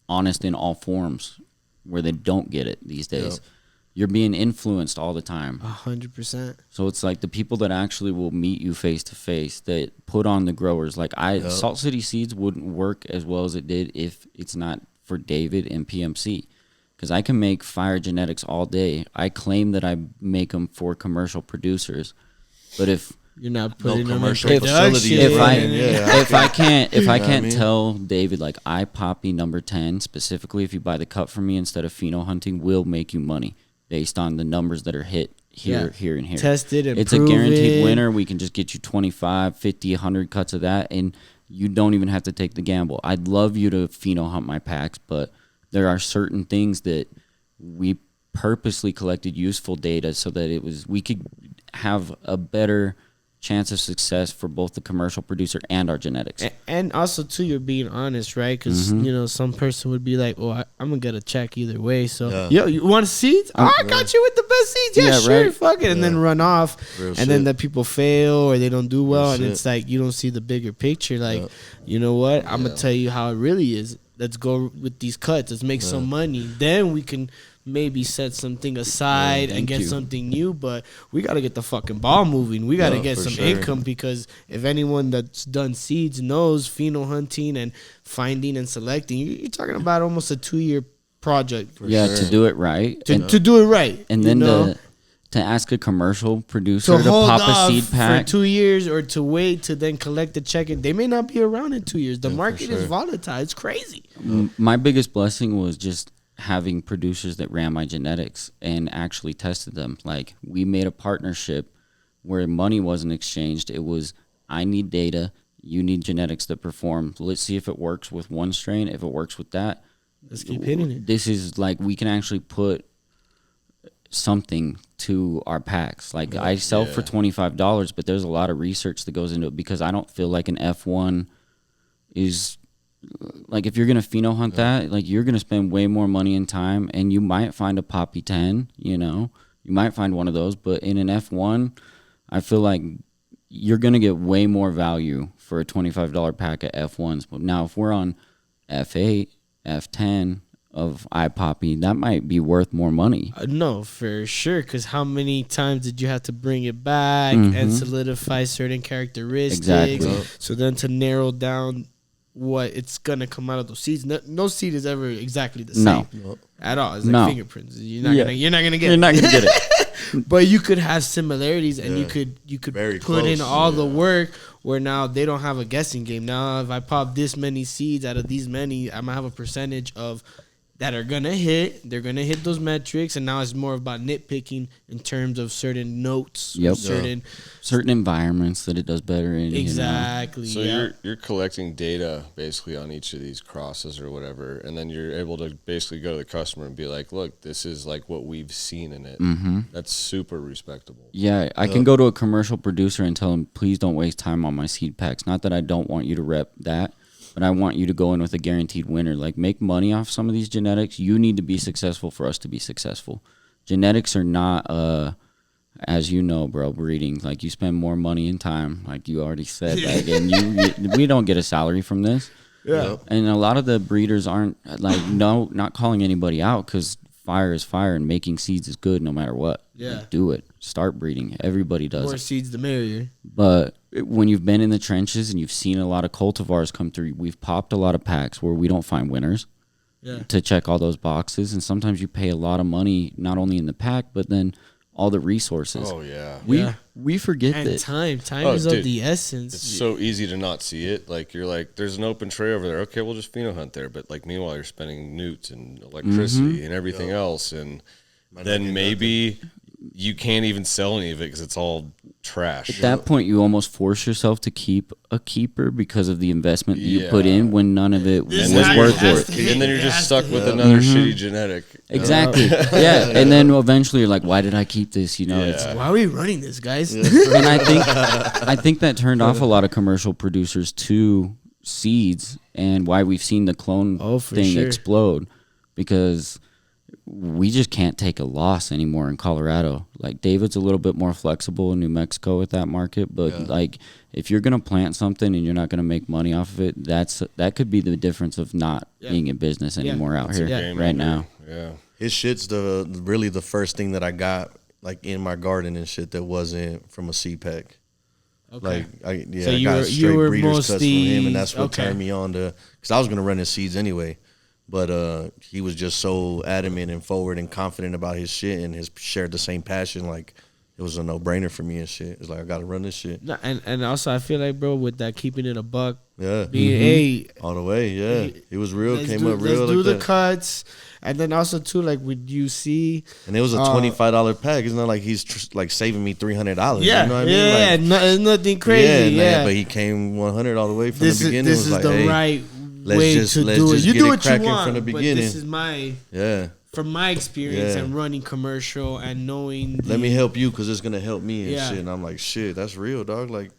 honest in all forms, where they don't get it these days. you're being influenced all the time. 100%. So it's like the people that actually will meet you face to face, that put on the growers. Like Salt City Seeds wouldn't work as well as it did if it's not for David and PMC. Because I can make fire genetics all day. I claim that I make them for commercial producers. But if you're not putting them in commercial production, facility, if I can't tell David, like, I poppy number 10 specifically, if you buy the cut from me instead of pheno hunting, will make you money based on the numbers that are hit here, here, and here. Tested and it's proven. A guaranteed winner. We can just get you 25, 50, 100 cuts of that, and you don't even have to take the gamble. I'd love you to pheno hunt my packs, but there are certain things that we purposely collected useful data so that we could have a better chance of success for both the commercial producer and our genetics. And also, too, you're being honest, right? Because, you know, some person would be like, I'm going to get a check either way. So, yo, you want seeds? I got you with the best seeds. Yeah, sure, right. Fuck it. And then run off. Then the people fail or they don't do well. And it's like you don't see the bigger picture. Like, you know what? I'm going to tell you how it really is. Let's go with these cuts. Let's make some money. Then we can maybe set something aside and get something new, but we got to get the fucking ball moving. We got to get some income, because if anyone that's done seeds knows pheno hunting and finding and selecting, you're talking about almost a 2-year project. To do it right. To do it right. And then to ask a commercial producer to pop a seed pack for 2 years, or to wait to then collect the check, they may not be around in 2 years. The market is volatile. It's crazy. My biggest blessing was just having producers that ran my genetics and actually tested them. Like, we made a partnership where money wasn't exchanged. It was, I need data, you need genetics that perform. Let's see if it works with one strain. If it works with that, let's keep hitting it. This is like, we can actually put something to our packs. Like, I sell for $25, but there's a lot of research that goes into it, because I don't feel like an F1 is... Like, if you're going to pheno hunt that, like, you're going to spend way more money and time, and you might find a Poppy 10, you know? You might find one of those, but in an F1, I feel like you're going to get way more value for a $25 pack of F1s. But now, if we're on F8, F10 of iPoppy, that might be worth more money. No, for sure, because how many times did you have to bring it back and solidify certain characteristics? Exactly. So then to narrow down what it's gonna come out of those seeds. No seed is ever exactly the same at all. It's like fingerprints. You're not gonna get it. But you could have similarities, and you could put in all the work, where now they don't have a guessing game. Now, if I pop this many seeds out of these many, I'm gonna have a percentage of that are gonna hit. They're gonna hit those metrics, and now it's more about nitpicking in terms of certain notes, certain environments that it does better in. Exactly. You know? So you're collecting data basically on each of these crosses or whatever, and then you're able to basically go to the customer and be like, "Look, this is like what we've seen in it." That's super respectable. Yeah, I can go to a commercial producer and tell him, "Please don't waste time on my seed packs." Not that I don't want you to rep that, but I want you to go in with a guaranteed winner. Like, make money off some of these genetics. You need to be successful for us to be successful. Genetics are not, as you know, bro, breeding. Like, you spend more money and time, like you already said. Like, and we don't get a salary from this. Yeah. And a lot of the breeders aren't, like, not calling anybody out, because fire is fire, and making seeds is good no matter what. Yeah. Like, do it. Start breeding. Everybody does. More seeds, the merrier. But when you've been in the trenches and you've seen a lot of cultivars come through, we've popped a lot of packs where we don't find winners to check all those boxes. And sometimes you pay a lot of money, not only in the pack, but then all the resources. Oh, yeah. We forget and that. Time is of the essence. It's so easy to not see it. Like, you're like, there's an open tray over there. Okay, we'll just pheno hunt there. But, like, meanwhile, you're spending newts and electricity and everything else. And then maybe you can't even sell any of it because it's all trash. At that point, you almost force yourself to keep a keeper because of the investment that you put in, when none of it was worth it. And then you're just stuck with another shitty genetic. Exactly. And then eventually you're like, why did I keep this? You know, it's, why are we running this, guys? and I think that turned off a lot of commercial producers to seeds, and why we've seen the clone thing explode, because we just can't take a loss anymore in Colorado. Like, David's a little bit more flexible in New Mexico with that market, but like, if you're gonna plant something and you're not gonna make money off of it, that could be the difference of not being in business anymore out here right now. Yeah. His shit's really the first thing that I got like in my garden and shit that wasn't from a seed pack. Okay. Like I So got you straight were breeders cuts from him, mostly- and that's what okay. turned me on to, because I was gonna run his seeds anyway, but he was just so adamant and forward and confident about his shit, and his shared the same passion. Like it was a no brainer for me and shit. It's like I gotta run this shit. No, and also I feel like, bro, with that keeping it a buck, Yeah, being hey, all the way. Yeah, it was real. let's Came do, up real. let's do like the that. cuts, and then also too, like with UC, And it was a $25 pack. It's not like he's like saving me $300. yeah, You know what I mean? yeah, Like, no, it's nothing crazy, yeah. but he came 100 all the way from This the is beginning. this It was is like, the hey, right let's way just- to let's do it. just You get do it what you cracking want, from the but beginning. this is my yeah. from my experience Yeah. and running commercial and knowing. Let me help you because it's gonna help me and Yeah. shit. And I'm like, shit, that's real, dog. Like,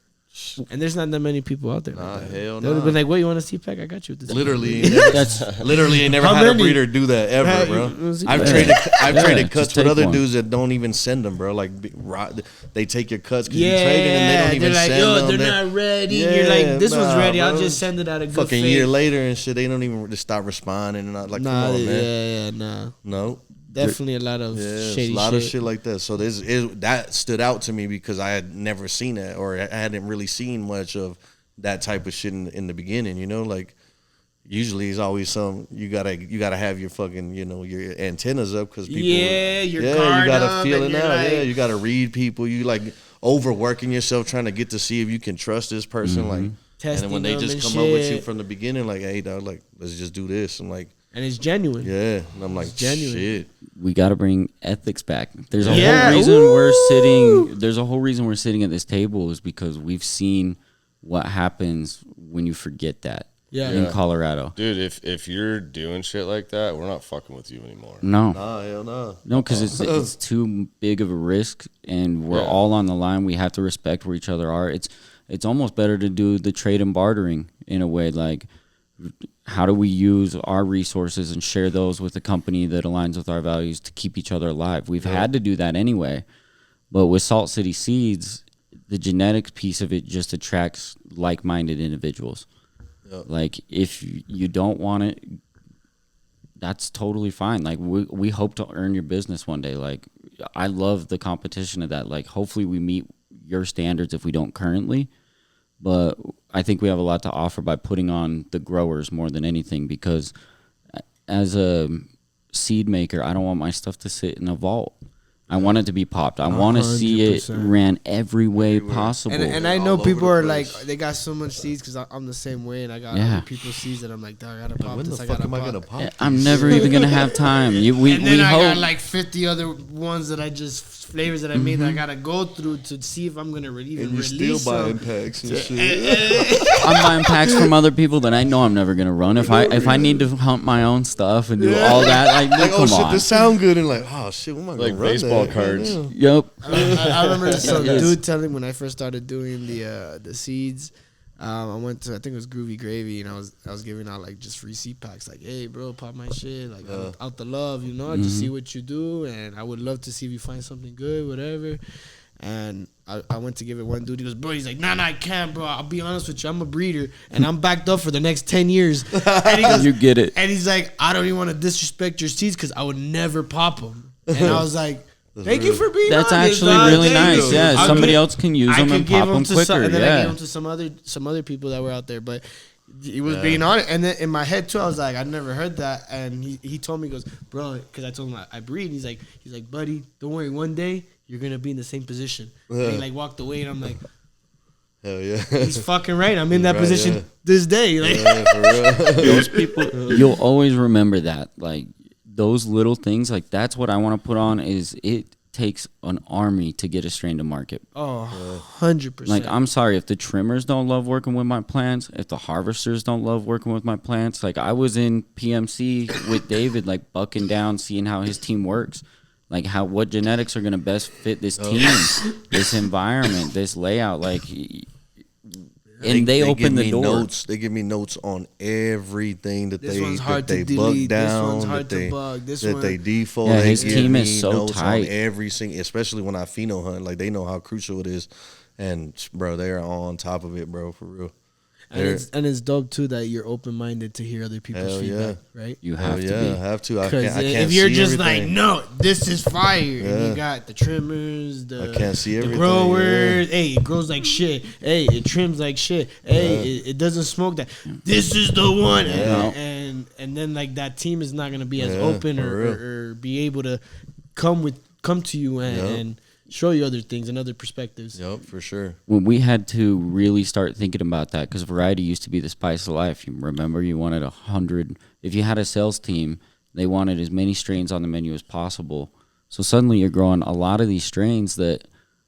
And there's not that many people out there. nah, like that. hell They would have nah. been like, "What, you want a CPAC? I got you." With this Literally, That's literally, ain't never How had many? a breeder do that ever, Hey, bro. was it- I've Yeah. traded, Yeah, traded just cuts with take other one. dudes that don't even send them, bro. Like, they take your cuts because Yeah, you traded and they don't even they're like, send "Yo, them. they're not ready." Yeah, You're like, "This one's nah, ready. I'll bro. just send it out of good Fucking faith." year later and shit, they don't even just stop responding and not like, Nah, come on, man. yeah, nah. No. Definitely a lot of Yeah, it's shady a lot shit. of shit like that. So that stood out to me because I had never seen that, or I hadn't really seen much of that type of shit in the beginning. You know, like usually it's always you gotta have your fucking your antennas up because people Your you guard gotta up feel and it you're out. like- Yeah, you gotta read people. You like overworking yourself trying to get to see if you can trust this person. Like, and Testing then when they them just and come up with you shit. from the beginning, like, hey, dog, like let's just do this. I'm like, And it's genuine. yeah, and I'm like, genuine. shit. we got to bring ethics back. There's a Yeah, whole reason woo! we're sitting. There's a whole reason we're sitting at this table is because we've seen what happens when you forget that. Yeah. In Colorado. Dude, if you're doing shit like that, we're not fucking with you anymore. No, Nah, hell no. no, because it's too big of a risk, and we're all on the line. We have to respect where each other are. It's almost better to do the trade and bartering in a way. Like, how do we use our resources and share those with a company that aligns with our values to keep each other alive? We've had to do that anyway, but with Salt City Seeds, the genetics piece of it just attracts like-minded individuals. Yep. Like, if you don't want it, that's totally fine. Like, we hope to earn your business one day. Like, I love the competition of that. Like, hopefully we meet your standards if we don't currently, but I think we have a lot to offer by putting on the growers more than anything, because as a seed maker, I don't want my stuff to sit in a vault. I want it to be popped. I want to see it 100%. ran every way possible. And I All know over people the are like, place. they got so much seeds because I'm the same way, and I got Yeah. other people's seeds that I'm like, dog, I gotta pop When the this. I fuck gotta am I gonna pop. pop? I'm never even gonna have time. We And then I hope. got like 50 other ones that I just flavors that I made that I gotta go through to see if I'm gonna even And you're release still buying some. packs and shit. I'm buying packs from other people that I know I'm never gonna run. If I need to hunt my own stuff and do all that, like, Like, oh come shit, on. this sound good, and like, oh shit, what am I gonna Like run baseball that? cards. Goddamn. Yep. I remember some Yes. dude telling when I first started doing the seeds. I went to, I think it was Groovy Gravy, and I was giving out like just free seed packs. Like, hey, bro, pop my shit. Like, out the love, just see what you do, and I would love to see if you find something good, whatever. And I went to give it one dude. He goes, bro, he's like, nah, I can't, bro. I'll be honest with you, I'm a breeder, and I'm backed up for the next 10 years. And he goes, You get it. and he's like, I don't even want to disrespect your seeds because I would never pop them. And I was like, thank you for being That's honest, actually dog. really Thank nice. you. Yeah, I somebody could- else can use I them could and give pop them to some, quicker. and then I gave Yeah. them to some other people that were out there. But he was being honest, and then in my head too, I was like, I never heard that. And he told me, he goes, bro, because I told him I breed. He's like, buddy, don't worry, one day you're gonna be in the same position. And he like walked away, and I'm like, Hell yeah. he's fucking right. I'm in that Right, position yeah. this day. Like, Yeah, for real. Those people, you'll always remember that. Like, those little things, like, that's what I want to put on. Is it takes an army to get a strain to market. 100%. Like, I'm sorry if the trimmers don't love working with my plants, if the harvesters don't love working with my plants. Like, I was in PMC with David, like, bucking down, seeing how his team works, like what genetics are gonna best fit this team, this environment, this layout. Like, and they open give the me door. Notes. They give me notes on everything that This they one's hard to that they buck delete. This down, one's hard that to they bug. This that one- they default. Yeah, They his give team me is so notes tight. on every single, especially when I pheno hunt. Like, they know how crucial it is, and bro, they are on top of it, bro, for real. And it's dope too that you're open minded to hear other people's feedback, right? You have to be. I have to. Because if you're just like, no, this is fire, and you got the trimmers, I can't see everything. The growers, hey, it grows like shit. Hey, it trims like shit. Hey, it doesn't smoke that. This is the one, and then like that team is not gonna be as open or be able to come to you and show you other things and other perspectives. Yep, for sure. When we had to really start thinking about that, because variety used to be the spice of life. You remember, you wanted 100. If you had a sales team, they wanted as many strains on the menu as possible. So suddenly you're growing a lot of these strains that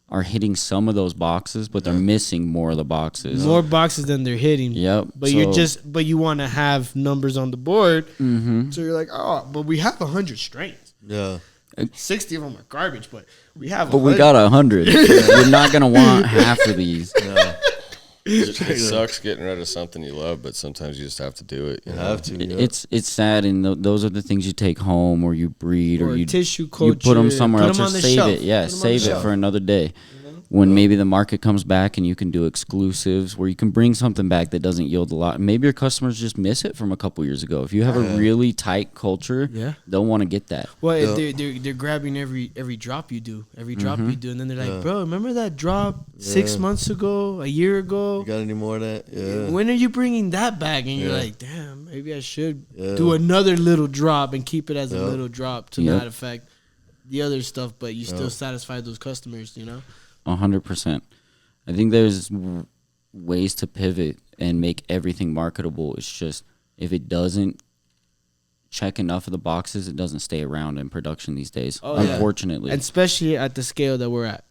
are hitting some of those boxes, but they're missing more of the boxes. More boxes than they're hitting. Yep. But you want to have numbers on the board. Mm-hmm. So you're like, oh, but we have 100 strains. Yeah. 60 of them are garbage, but we have. But we got 100. You're not gonna want half of these. No. It sucks getting rid of something you love, but sometimes you just have to do it. You have to. Yeah. It's sad, and those are the things you take home, or you breed, or you tissue culture. You put them somewhere else, or save shelf. it. Yeah, save it for another day. When maybe the market comes back and you can do exclusives where you can bring something back that doesn't yield a lot. Maybe your customers just miss it from a couple years ago. If you have a really tight culture, they'll want to get that. Well, they're grabbing every drop you do, and then they're like, bro, remember that drop 6 months ago, a year ago? You got any more of that? Yeah. When are you bringing that back? And you're like, damn, maybe I should do another little drop and keep it as a little drop to not affect the other stuff, but you still satisfy those customers, 100%. I think there's ways to pivot and make everything marketable. It's just if it doesn't check enough of the boxes, it doesn't stay around in production these days. Unfortunately, and especially at the scale that we're at.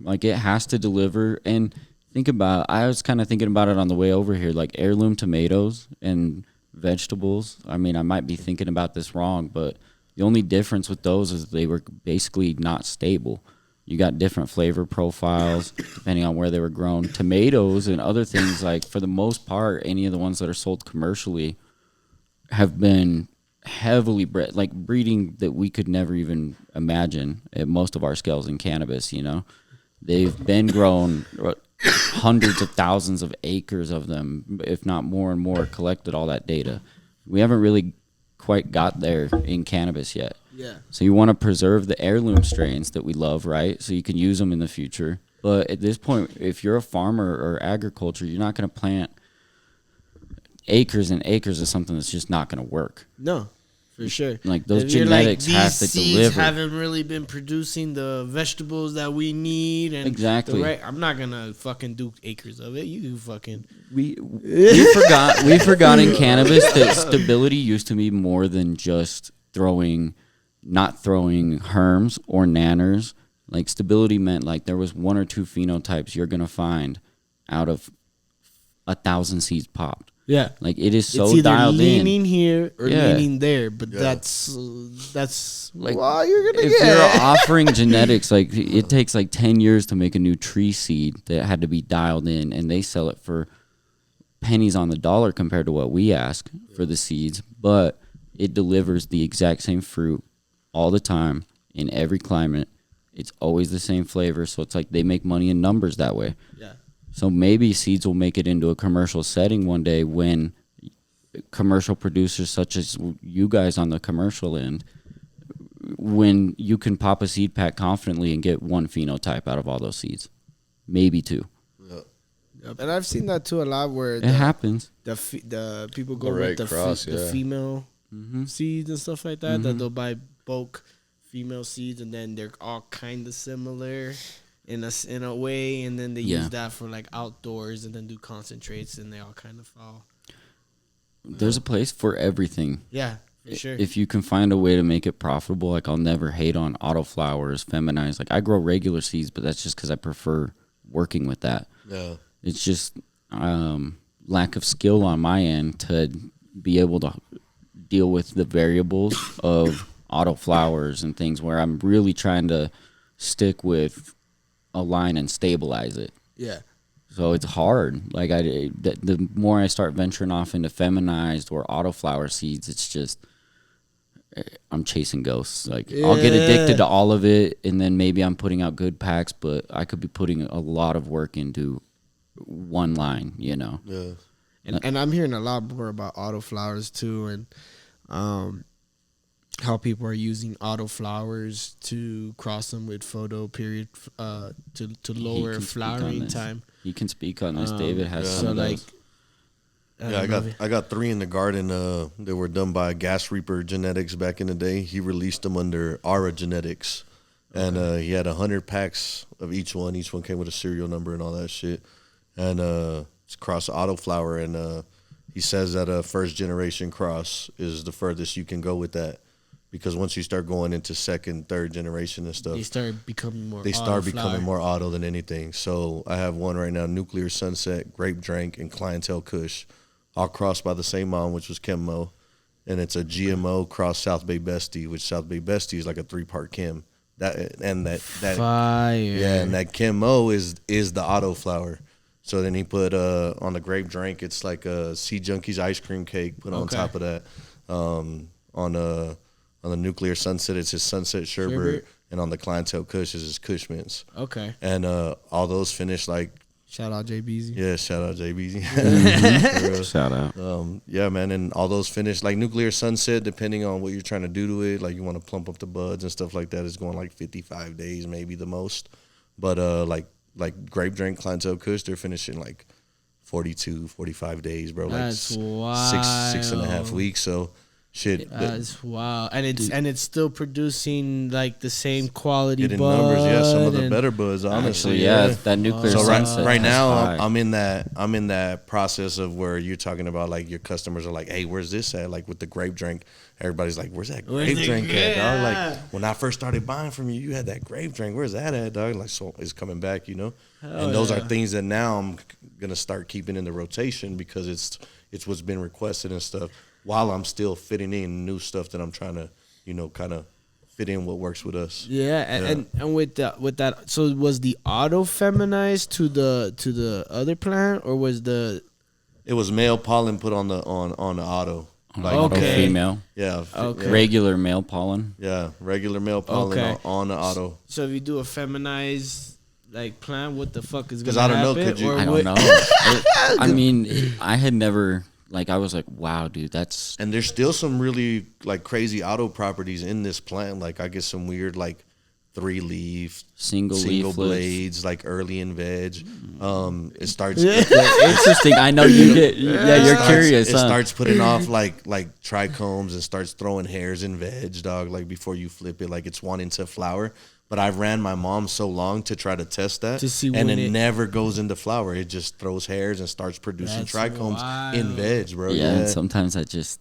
Like it has to deliver. And think about. I was kind of thinking about it on the way over here, like heirloom tomatoes and vegetables. I mean, I might be thinking about this wrong, but the only difference with those is they were basically not stable. You got different flavor profiles depending on where they were grown. Tomatoes and other things, like for the most part, any of the ones that are sold commercially have been heavily bred, like breeding that we could never even imagine at most of our scales in cannabis, They've been grown, hundreds of thousands of acres of them, if not more and more, collected all that data. We haven't really quite got there in cannabis yet. Yeah. So you want to preserve the heirloom strains that we love, right? So you can use them in the future. But at this point, if you're a farmer or agriculture, you're not going to plant acres and acres of something that's just not going to work. No, for sure. Like those genetics have to deliver. These seeds haven't really been producing the vegetables that we need. And exactly. I'm not going to fucking do acres of it. You fucking... We forgot in cannabis that stability used to be more than just not throwing herms or nanners. Like stability meant like there was one or two phenotypes you're gonna find out of 1,000 seeds popped. Yeah, like it is so it's either dialed leaning in here or leaning there, but that's like you're gonna if you're offering genetics, like it takes like 10 years to make a new tree seed that had to be dialed in, and they sell it for pennies on the dollar compared to what we ask for the seeds, but it delivers the exact same fruit all the time in every climate. It's always the same flavor, so it's like they make money in numbers that way. Yeah. So maybe seeds will make it into a commercial setting one day when commercial producers such as you guys on the commercial end, when you can pop a seed pack confidently and get one phenotype out of all those seeds, maybe two. Yep. And I've seen that too a lot where it happens. The people go with the female seeds and stuff like that. That they'll buy bulk female seeds, and then they're all kind of similar in a way, and then they use that for like outdoors, and then do concentrates, and they all kind of fall. There's a place for everything. Yeah, for sure. If you can find a way to make it profitable, like I'll never hate on autoflowers, feminized. Like I grow regular seeds, but that's just because I prefer working with that. Yeah, it's just lack of skill on my end to be able to deal with the variables of autoflowers and things where I'm really trying to stick with a line and stabilize it. Yeah. So it's hard. Like the more I start venturing off into feminized or autoflower seeds, it's just I'm chasing ghosts. Like I'll get addicted to all of it, and then maybe I'm putting out good packs, but I could be putting a lot of work into one line, Yeah. And I'm hearing a lot more about autoflowers too, and how people are using autoflowers to cross them with photo period to lower flowering time. You can speak on this. David has some so of like. those. I got 3 in the garden. They were done by Gas Reaper Genetics back in the day. He released them under Ara Genetics, and he had 100 packs of each one. Each one came with a serial number and all that shit. And it's cross autoflower, and he says that a first generation cross is the furthest you can go with that, because once you start going into second, third generation and stuff, They start becoming more auto than anything. So I have one right now: Nuclear Sunset, Grape Drank, and Clientele Kush, all crossed by the same mom, which was Chemo, and it's a GMO cross South Bay Bestie, which South Bay Bestie is like a 3-part chem. That fire. Yeah, and that Chemo is the autoflower. So then he put on the Grape Drink, it's like a Sea Junkies ice cream cake put on top of that. On the Nuclear Sunset, it's his Sunset Sherbet, and on the Clientele Kush is his Kush Mints. Okay. And all those finished like. Shout out JBZ. Yeah, shout out JBZ. Shout out. Yeah, man, and all those finished like Nuclear Sunset, depending on what you're trying to do to it. Like you want to plump up the buds and stuff like that. It's going like 55 days, maybe the most. But like Grape Drink, Clientele Kush, they're finishing like 42, 45 days, bro. That's like wild. 6.5 weeks. So shit. That's wow. And it's still producing like the same quality getting bud. numbers, yeah, some of the better buds, honestly. Actually, yeah, that Nuclear So Sunset. right now high. I'm in that process of where you're talking about like your customers are like, hey, where's this at? Like with the Grape Drink, everybody's like, where's that Grape Drink at, dog? Like when I first started buying from you, you had that Grape Drink. Where's that at, dog? Like, so it's coming back, you know. And those are things that now I'm gonna start keeping in the rotation, because it's what's been requested and stuff, while I'm still fitting in new stuff that I'm trying to, you know, kind of fit in what works with us. Yeah, and with that, so was the auto feminized to the other plant, or was it was male pollen put on the auto. Like okay. female. Yeah. Okay. Regular male pollen. Yeah, regular male pollen on the auto. So if you do a feminized like plant, what the fuck is 'Cause gonna I don't know, happen? could you- Or I what- don't know. I mean, I had never, like, I was like, wow, dude, that's. And there's still some really like crazy auto properties in this plant. Like I get some weird like 3-leaf, Single leaflets. blades, like early in veg. It starts. Interesting. I know you get. Yeah, you're curious. It Huh? starts putting off like trichomes and starts throwing hairs in veg, dog. Like before you flip it, like it's wanting to flower. But I ran my mom so long to try to test that, To see and when it it- never goes into flower. It just throws hairs and starts producing That's trichomes in wild. veg, bro. Yeah, and sometimes it's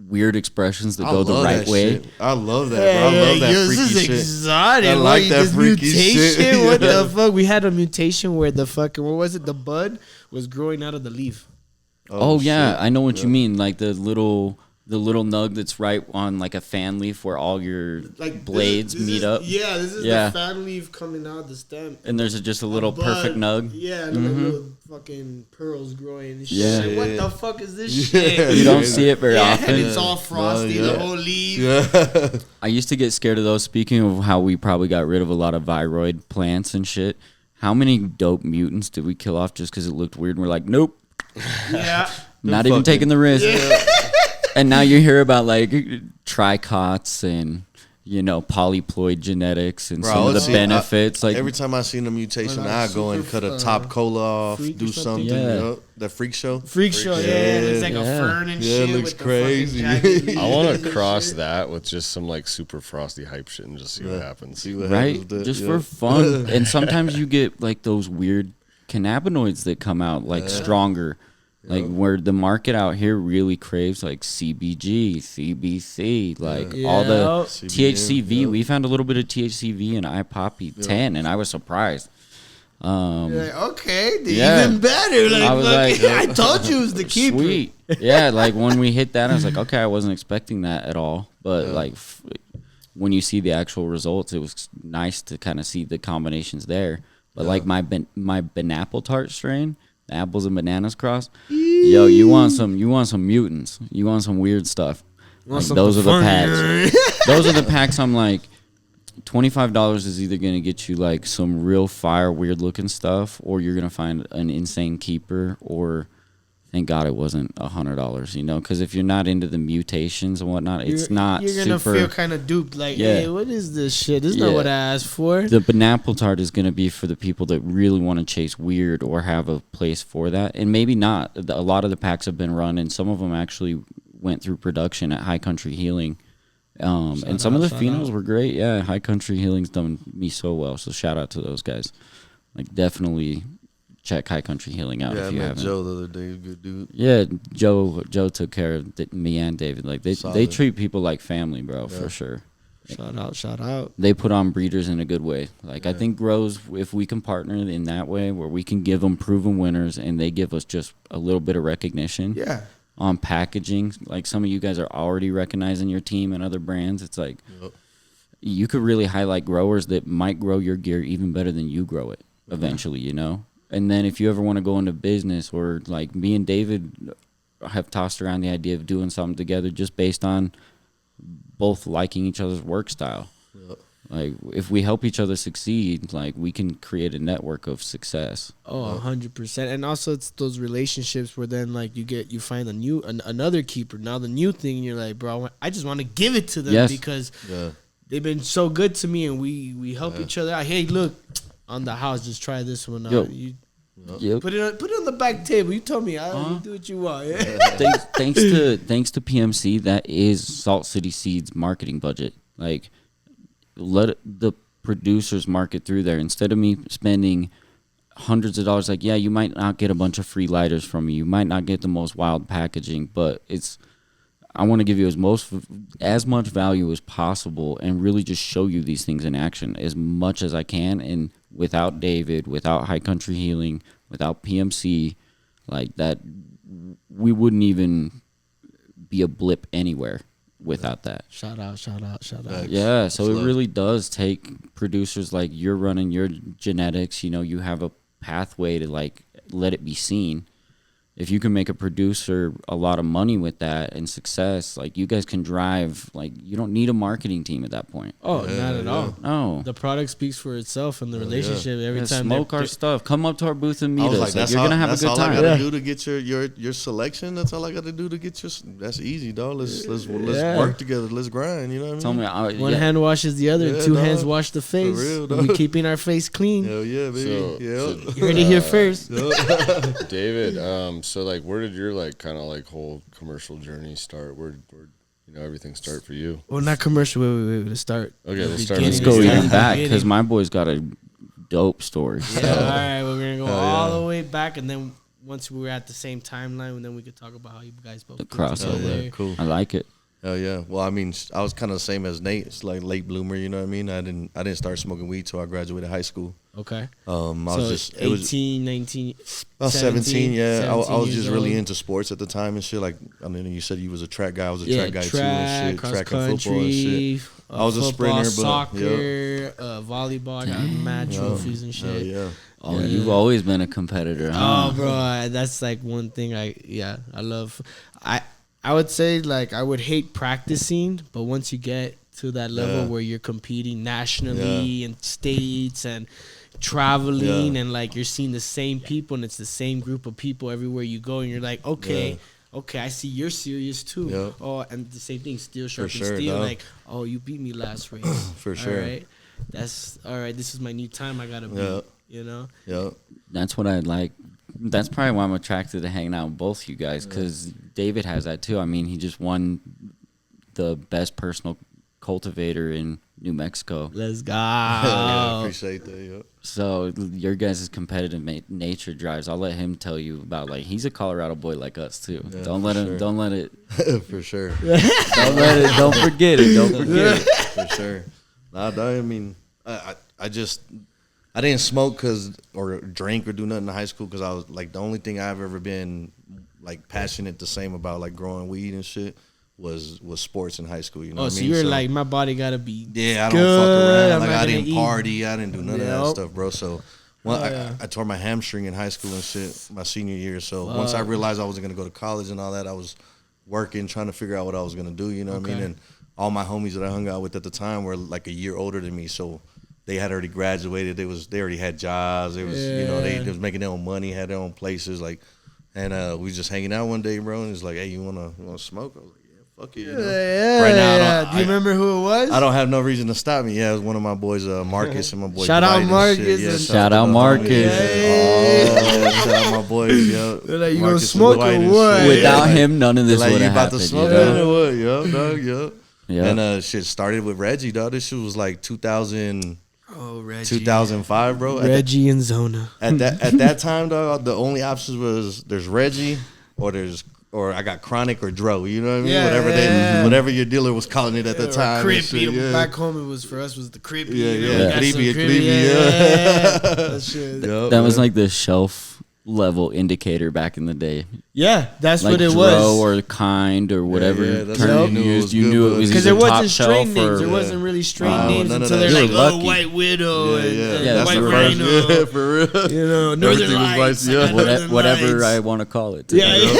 weird expressions that I go the love right that way. shit. I love that, bro. I love that yo, freaky this is shit. exotic. I like Wait, that this freaky mutation? shit. What Yeah. the fuck? We had a mutation where the fucking, what was it? The bud was growing out of the leaf. Oh, yeah, shit. I know what you mean. Like the little nug that's right on like a fan leaf where all your blades meet up. Yeah, this is Yeah. the fan leaf coming out the stem. And there's just a little Bud, perfect nug. Yeah, little fucking pearls growing and shit. Yeah. Like, what the fuck is this shit? You don't see it very Yeah, often. and it's all frosty, No, yeah. the whole leaf. Yeah. I used to get scared of those. Speaking of how we probably got rid of a lot of viroid plants and shit, how many dope mutants did we kill off just because it looked weird? And we're like, nope, Yeah. not even taking the risk. And now you hear about like trichots and, you know, polyploid genetics and some of the benefits. Like every time I seen a mutation, Or like I go and cut a top cola off, freak or do something? something. Yeah. You know, that freak show. Freak show, yeah. It looks like a Yeah. fern and Yeah, shit. it looks with the crazy. fucking jagged leaves I want and to cross shit. that with just some like super frosty hype shit and just see what happens. See what right? happens with that, Just yeah. for fun. And sometimes you get like those weird cannabinoids that come out like stronger. Like where the market out here really craves like CBG, CBC, like all the CBN, THCV. yeah. We found a little bit of THCV in iPoppy 10 and I was surprised. You're like, okay, Yeah. even better. Like, I was fucking- like, I told you it was the keeper. Sweet. Yeah, like when we hit that, I was like, okay, I wasn't expecting that at all. But like when you see the actual results, it was nice to kind of see the combinations there. But like my banapple tart strain, the apples and bananas cross, yo, you want some mutants. You want some weird stuff. Like, those are the packs. Those are the packs I'm like, $25 is either going to get you like some real fire, weird looking stuff, or you're going to find an insane keeper or thank God it wasn't $100, you know, because if you're not into the mutations and whatnot, it's not You're gonna super. feel kind of duped, like, Yeah. hey, what is this shit? This is not what I asked for. The banana tart is going to be for the people that really want to chase weird or have a place for that, and maybe not. A lot of the packs have been run, and some of them actually went through production at High Country Healing. And some of the phenols were great. Yeah, High Country Healing's done me so well. So shout out to those guys. Like, definitely check High Country Healing out if you haven't. Joe the other day, a good dude. Yeah, Joe took care of me and David. Like, they treat people like family, bro, for sure. Shout out. They put on breeders in a good way. Like, I think grows, if we can partner in that way where we can give them proven winners and they give us just a little bit of recognition. Yeah. On packaging, like some of you guys are already recognizing your team and other brands. It's like you could really highlight growers that might grow your gear even better than you grow it eventually, you know? And then if you ever want to go into business, or like me and David have tossed around the idea of doing something together just based on both liking each other's work style. Like, if we help each other succeed, like, we can create a network of success. Oh, 100%. And also, it's those relationships where then, like, you find another keeper. Now the new thing, and you're like, bro, I just want to give it to them because they've been so good to me, and we help each other out. Hey, look, on the house, just try this one out. Put it on the back table. You told me, you do what you want. Thanks to PMC, that is Salt City Seeds marketing budget. Like, let the producers market through there instead of me spending hundreds of dollars. Like, yeah, you might not get a bunch of free lighters from me, you might not get the most wild packaging, but I want to give you as much value as possible and really just show you these things in action as much as I can. And without David, without High Country Healing, without PMC, like that, we wouldn't even be a blip anywhere without that. Shout out. Yeah, so it really does take producers like you're running your genetics. You know, you have a pathway to, like, let it be seen. If you can make a producer a lot of money with that and success, like, you guys can drive, like, you don't need a marketing team at that point. Oh, not at all. No. The product speaks for itself, and the relationship every time. Smoke our stuff. Come up to our booth and meet us. Like, you're going to have a good time. That's all I got to do to get your selection. That's all I got to do to get that's easy, dog. Let's work together. Let's grind, you know what I mean? Tell me, one hand washes the other, two hands wash the face. For real, dog. We keeping our face clean. Hell yeah, baby. You heard it here first. David, so, like, where did your, like, kind of, like, whole commercial journey start? Where you know, everything start for you? Well, not commercial. Wait. Let's start. Okay, let's start. Let's go even back, because my boy's got a dope story. Yeah, all right. We're going to go all the way back, and then once we were at the same timeline, and then we could talk about how you guys both the crossover. Cool. I like it. Hell yeah. Well, I mean, I was kind of the same as Nate. It's like late bloomer, you know what I mean? I didn't start smoking weed till I graduated high school. Okay. I was just 18, 19, about 17, yeah. 17 I was just really old. into sports at the time and shit. Like, I mean, you said you was a track guy. I was a track guy too track, and shit. cross Track country, and football and shit. I was a football, sprinter, soccer, volleyball. I got mad trophies and shit. Yeah. Oh, you've always been a competitor, huh? Oh, bro, that's like one thing I love. I would say, like, I would hate practicing, but once you get to that level where you're competing nationally and states and traveling and, like, you're seeing the same people and it's the same group of people everywhere you go, and you're like, okay, I see you're serious too. Yep. Oh, and the same thing, steel sharpens sure, steel. dog. Like, oh, you beat me last race. For sure. All right. That's all right. This is my new time. I gotta beat. You know. Yeah. That's what I like. That's probably why I'm attracted to hanging out with both you guys, because David has that too. I mean, he just won the best personal cultivator in New Mexico. Let's go. Yeah, appreciate that. Yeah. So your guys' competitive nature drives. I'll let him tell you about, like, he's a Colorado boy like us too. Yeah, Don't let it. For sure. Don't forget it. For sure. Nah, I mean, I just didn't smoke or drink or do nothing in high school because I was like, the only thing I've ever been, like, passionate the same about, like, growing weed and shit was sports in high school. You know what I mean? So you're like, my body gotta be I don't good. fuck around. I'm Like, not I gonna didn't eat. party. I didn't do none of that stuff, bro. So I tore my hamstring in high school and shit my senior year. So once I realized I wasn't gonna go to college and all that, I was working, trying to figure out what I was gonna do. You know what I mean? And all my homies that I hung out with at the time were like a year older than me, so they had already graduated. They already had jobs. It was you know, they was making their own money, had their own places. Like, And we was just hanging out one day, bro, and he's like, "Hey, you wanna smoke?" I was like, "Yeah, fuck it." You know? Yeah, Right now, do you remember who it was? I don't have no reason to stop me. Yeah, it was one of my boys, Marcus, and my boy. Shout out Dwight and Marcus shit. Yeah, and- Shout out Marcus. Shout out my boys, yo. They're like, you gonna Marcus and smoke Dwight or and what? shit. Without him, none of this Like, would you have about to happened. smoke You it know? or what? Yo, dog, yo. Yeah. And shit started with Reggie, dog. This shit was like 2000, Oh, Reggie. 2005, bro. Reggie and Zona. At that time, dog, the only options was there's Reggie or I got Chronic or Dro. You know what I mean? Yeah, Whatever your dealer was calling it at the time. and Crippy. shit, yeah. Back home, it was for us was the Crippy. Yeah, you know, yeah. we got Crippy, some Crippy, yeah. That shit. Yup, That was man. like the shelf level indicator back in the day. Yeah, that's Like what it Dro was. or Kind or whatever yeah, that's term how you you knew it used. was You good, knew it bud. was Because either there top wasn't strain shelf names. or There wasn't really strain No, names none of until that. they're You like, were oh, lucky. White Widow and Yeah, That's White the Rhino. first, yeah, for real. You know, Northern Everything was Lights. white, yeah. I got Northern whatever Lights. I want to call it. Yeah, today. yeah.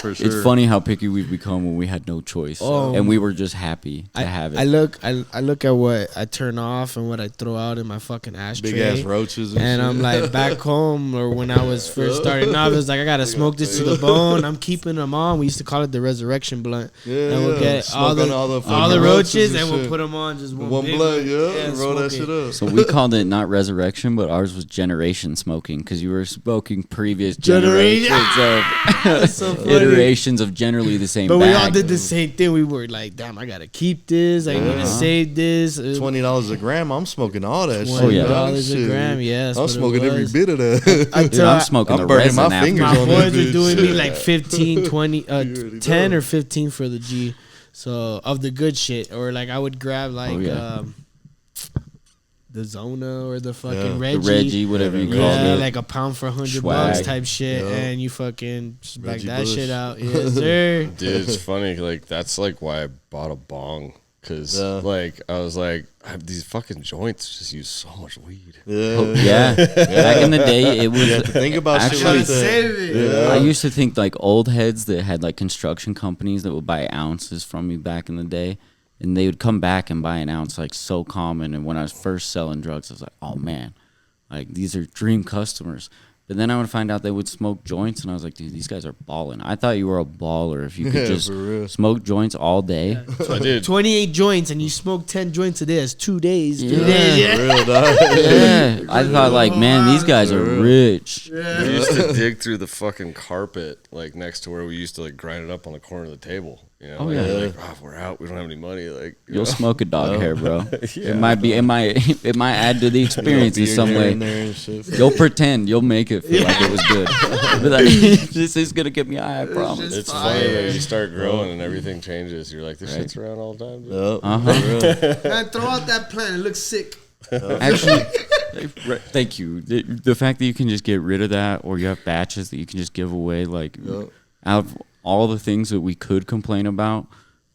For sure. It's funny how picky we've become when we had no choice, Oh. and we were just happy to have it. I look at what I turn off and what I throw out in my fucking ashtray. Big ass roaches and And shit. I'm like, back home or when I was first starting off, it's like I gotta smoke this to the bone. I'm keeping them on. We used to call it the resurrection blunt. Yeah, and we'll get smoke all on the all all the the roaches roaches and and we'll shit. put them on just one big blood, one. yeah, roll that smoke shit it. up. So we called it not resurrection, but ours was generation smoking because you were smoking previous Generation. generations That's so of funny. iterations of generally the same But we all bag. did the same thing. We were like, damn, I gotta keep this. I need to save this. $20 a gram. I'm smoking all that shit. Oh, yeah. dog. $20 a Shit. gram. Yeah, that's I'm what it smoking every was. bit of that. Until I'm smoking I'm the burning resin my after. fingers my on that boys were bitch. doing me like 15, 20, already 10 know. or 15 for the G. So of the good shit, or like I would grab like yeah. the Zona or the fucking Yeah. Reggie. The Reggie, whatever you called Yeah, it. like a pound for $100 Swag. type shit, Yeah. and you fucking just back Reggie that Bush. shit out. Yes, sir. Dude, it's funny. Like that's like why I bought a bong because Yeah. like I was like these fucking joints just use so much weed. Oh, yeah. Back in the day, it was. You have to think about shit actually, like that. Save it. Yeah. I used to think like old heads that had like construction companies that would buy ounces from me back in the day, and they would come back and buy an ounce like so common. And when I was first selling drugs, I was like, oh man, like these are dream customers. But then I would find out they would smoke joints, and I was like, dude, these guys are balling. I thought you were a baller if you could Yeah, just for real. smoke joints all day. I did. 28 joints, and you smoke 10 joints a day. That's 2 days. 3 Yeah. days. For Yeah. real, dog. Yeah, I thought like, man, these guys are rich. We used to dig through the fucking carpet like next to where we used to like grind it up on the corner of the table. You know, Oh, like, yeah. like, oh, if we're out, we don't have any money. Like you You'll know? smoke a dog hair, bro. Yeah. It might add to the experience in Beard some here way. and there and shit. You'll pretend you'll make it feel like it was good. Be like, this is gonna get me high, I promise. It's funny that you start growing and everything changes. You're like, this shit's around all the time. Dude. Yup, Uh-huh. for real. Man, throw out that plant. It looks sick. Actually, thank you. The fact that you can just get rid of that, or you have batches that you can just give away, like out of all the things that we could complain about,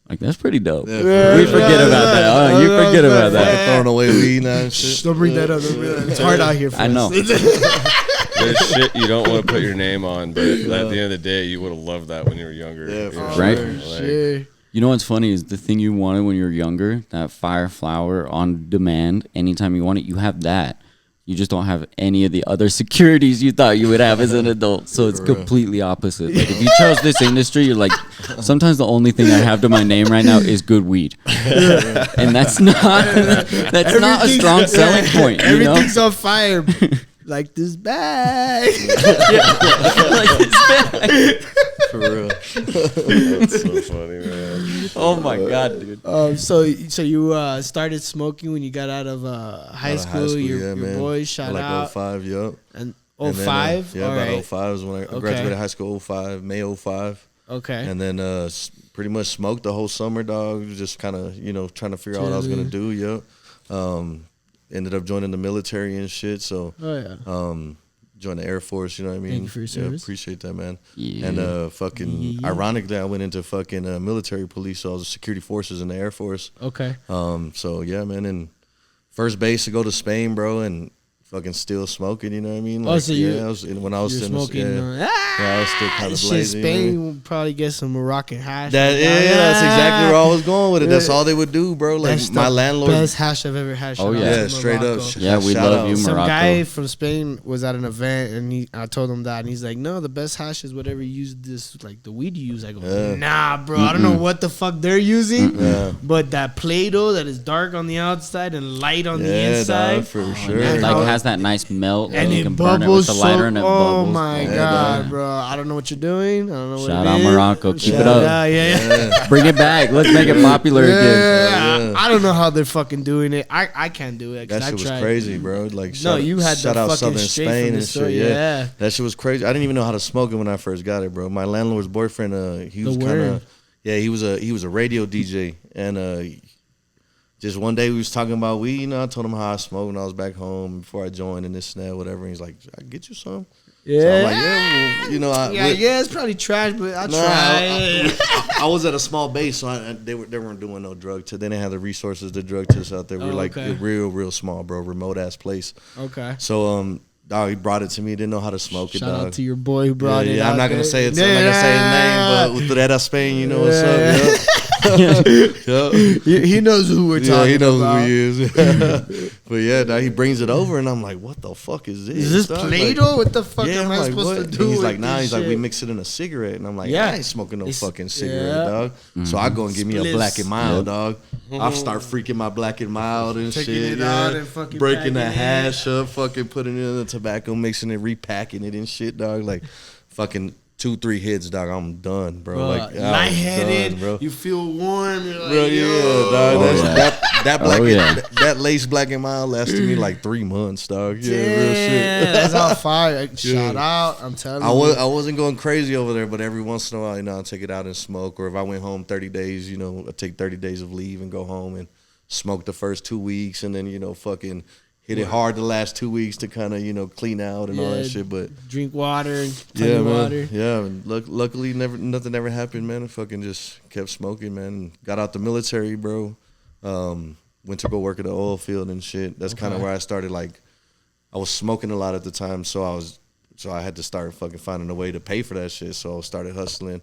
like that's pretty dope. Yeah, We forget about that. Oh, you forget about Like that. throwing away weed now and shit. Shh, don't bring that up. Don't bring that up. It's hard out here for I know. There's shit you don't want to put your name on, but at the end of the day, you would have loved that when you were younger. Yeah, you for know? sure. Right. Like, Sure. You know what's funny is the thing you wanted when you were younger, that fire flower on demand, anytime you want it, you have that. You just don't have any of the other securities you thought you would have as an adult. So it's For real. completely opposite. Like if you chose this industry, you're like, sometimes the only thing I have to my name right now is good weed. And that's not a strong selling point, you know? Everything's on fire. Like this bag. Like it's bad. For real. That's so funny, man. Oh my God, dude. So you started smoking when you got out of high Out of school. Your yeah, man. boys shot like out. 05, yup. And And then, 05? yeah, All about right. 05 was when I Okay. graduated high school. 05, May 05. Okay. And then pretty much smoked the whole summer, dog. Just kind of, trying to figure out what I was going to do, yup. Ended up joining the military and shit, so Oh, yeah. joined the Air Force, you know what I mean? Thank you for your service. Appreciate that, man. Yeah. And fucking, Yeah. ironically, I went into fucking military police, so I was security forces in the Air Force. Okay. So yeah, man, and first base to go to Spain, bro, and fucking still smoking. You know what I mean? Oh, Like, so I was when I was you're still smoking. I was still kind of shit, blazing. You know what I mean? Spain would probably get some Moroccan hash. That's exactly where I was going with it. That's all they would do, bro. Like That's my the landlord. best hash I've ever had. Oh, Shout out yeah. to Straight up. Morocco. Yeah, we Shout love out. you, Some Morocco. guy from Spain was at an event, and I told him that, and he's like, "No, the best hash is whatever you use. This like the weed you use." I go, "Nah, bro, I don't know what the fuck they're using, but that Play-Doh that is dark on the outside and light on the inside, dog, for sure. And it like has that nice melt, and you it can burn it bubbles with the lighter, and it oh bubbles. my god, bro! I don't know what you're doing. I don't know what Shout it out is. Morocco. Keep it Shout up. out, yeah. Bring it back. Let's make it popular again. Yeah, I don't know how they're fucking doing it. I can't do it. 'Cause That shit was tried. crazy, bro. Like, You had shout the out fucking Southern straight from Spain the and store, shit. yeah. That shit was crazy. I didn't even know how to smoke it when I first got it, bro. My landlord's boyfriend, he was kind Worm. of, he was a radio DJ, and just one day we was talking about weed. You know, I told him how I smoked when I was back home before I joined and this and that, whatever. And he's like, "I can get you some." Yeah, So I'm like, yeah, well, you know, it's probably trash, but I tried. I was at a small base, so they weren't doing no drug test. They didn't have the resources to drug test out there. We're like okay. real small, bro, remote ass place. Okay. So dog, he brought it to me. Didn't know how to smoke it. Shout Dog. out to your boy who brought it. Yeah, I'm out not gonna there. say it. I'm not gonna say his name, but with that Spain, you know what's up. Yeah. He knows who we're talking about. Yeah, he knows who he is. But yeah, dog, he brings it over, and I'm like, "What the fuck is this? Is this dog?" Play-Doh? What the fuck Yeah, am I I'm like, supposed what? to And do? he's with like, nah. this He's like, we shit? mix it in a cigarette, and I'm like, Yeah. I ain't smoking no It's- fucking cigarette, yeah. dog. So I go and give me a Spliffs. black and mild, dog. I'll start freaking my black and mild and Taking shit. it Yeah. out and fucking breaking the packing it. hash up, fucking putting it in the tobacco, mixing it, repacking it and shit, dog. Like, fucking 2-3 hits, dog. I'm done, bro. Like, I'm lightheaded, done, bro. you feel warm. You're like, Bro, yo. dog. That black, yeah. that lace black and mild lasted me like 3 months, dog. Yeah, real shit. Yeah, that's all fire. Shout out. I'm telling you. I wasn't going crazy over there, but every once in a while, you know, I'll take it out and smoke. Or if I went home 30 days, you know, I'd take 30 days of leave and go home and smoke the first 2 weeks, and then, you know, fucking hit it hard the last 2 weeks to kind of, you know, clean out and all that shit. But drink water and yeah, man. water. Yeah, and luckily nothing ever happened, man. I fucking just kept smoking, man. Got out the military, bro. Went to go work at the oil field and shit. That's kind of where I started. Like, I was smoking a lot at the time, so I had to start fucking finding a way to pay for that shit. So I started hustling.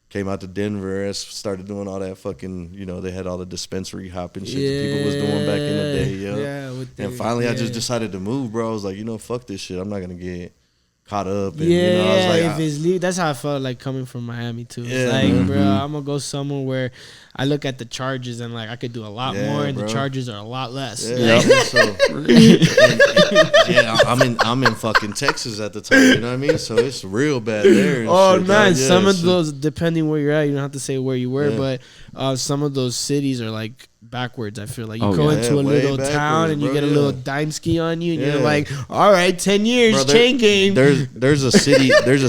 Came out to Denver, started doing all that fucking, you know, they had all the dispensary hopping shit that people was doing back in the day, yo. Yeah, And finally, I just decided to move, bro. I was like, you know, fuck this shit. I'm not gonna get caught up. And, Yeah, you know, I was like, if it's legal, that's how I felt like coming from Miami too. It's Yeah, like, man. bro, I'm gonna go somewhere where I look at the charges and like I could do a lot Yeah, more, and bro. the charges are a lot less. yeah, so, I'm in fucking Texas at the time. You know what I mean? So it's real bad there. And Oh, shit, nice. dog. Some Yeah, of so- those, depending where you're at, you don't have to say where you were, Yeah. but some of those cities are like backwards. I feel like you Oh, go yeah. into a Yeah, way little town backwards, and you bro, get a yeah. little dime ski on you, and you're Yeah. like, all right, 10 years, Bro, chain game. There's a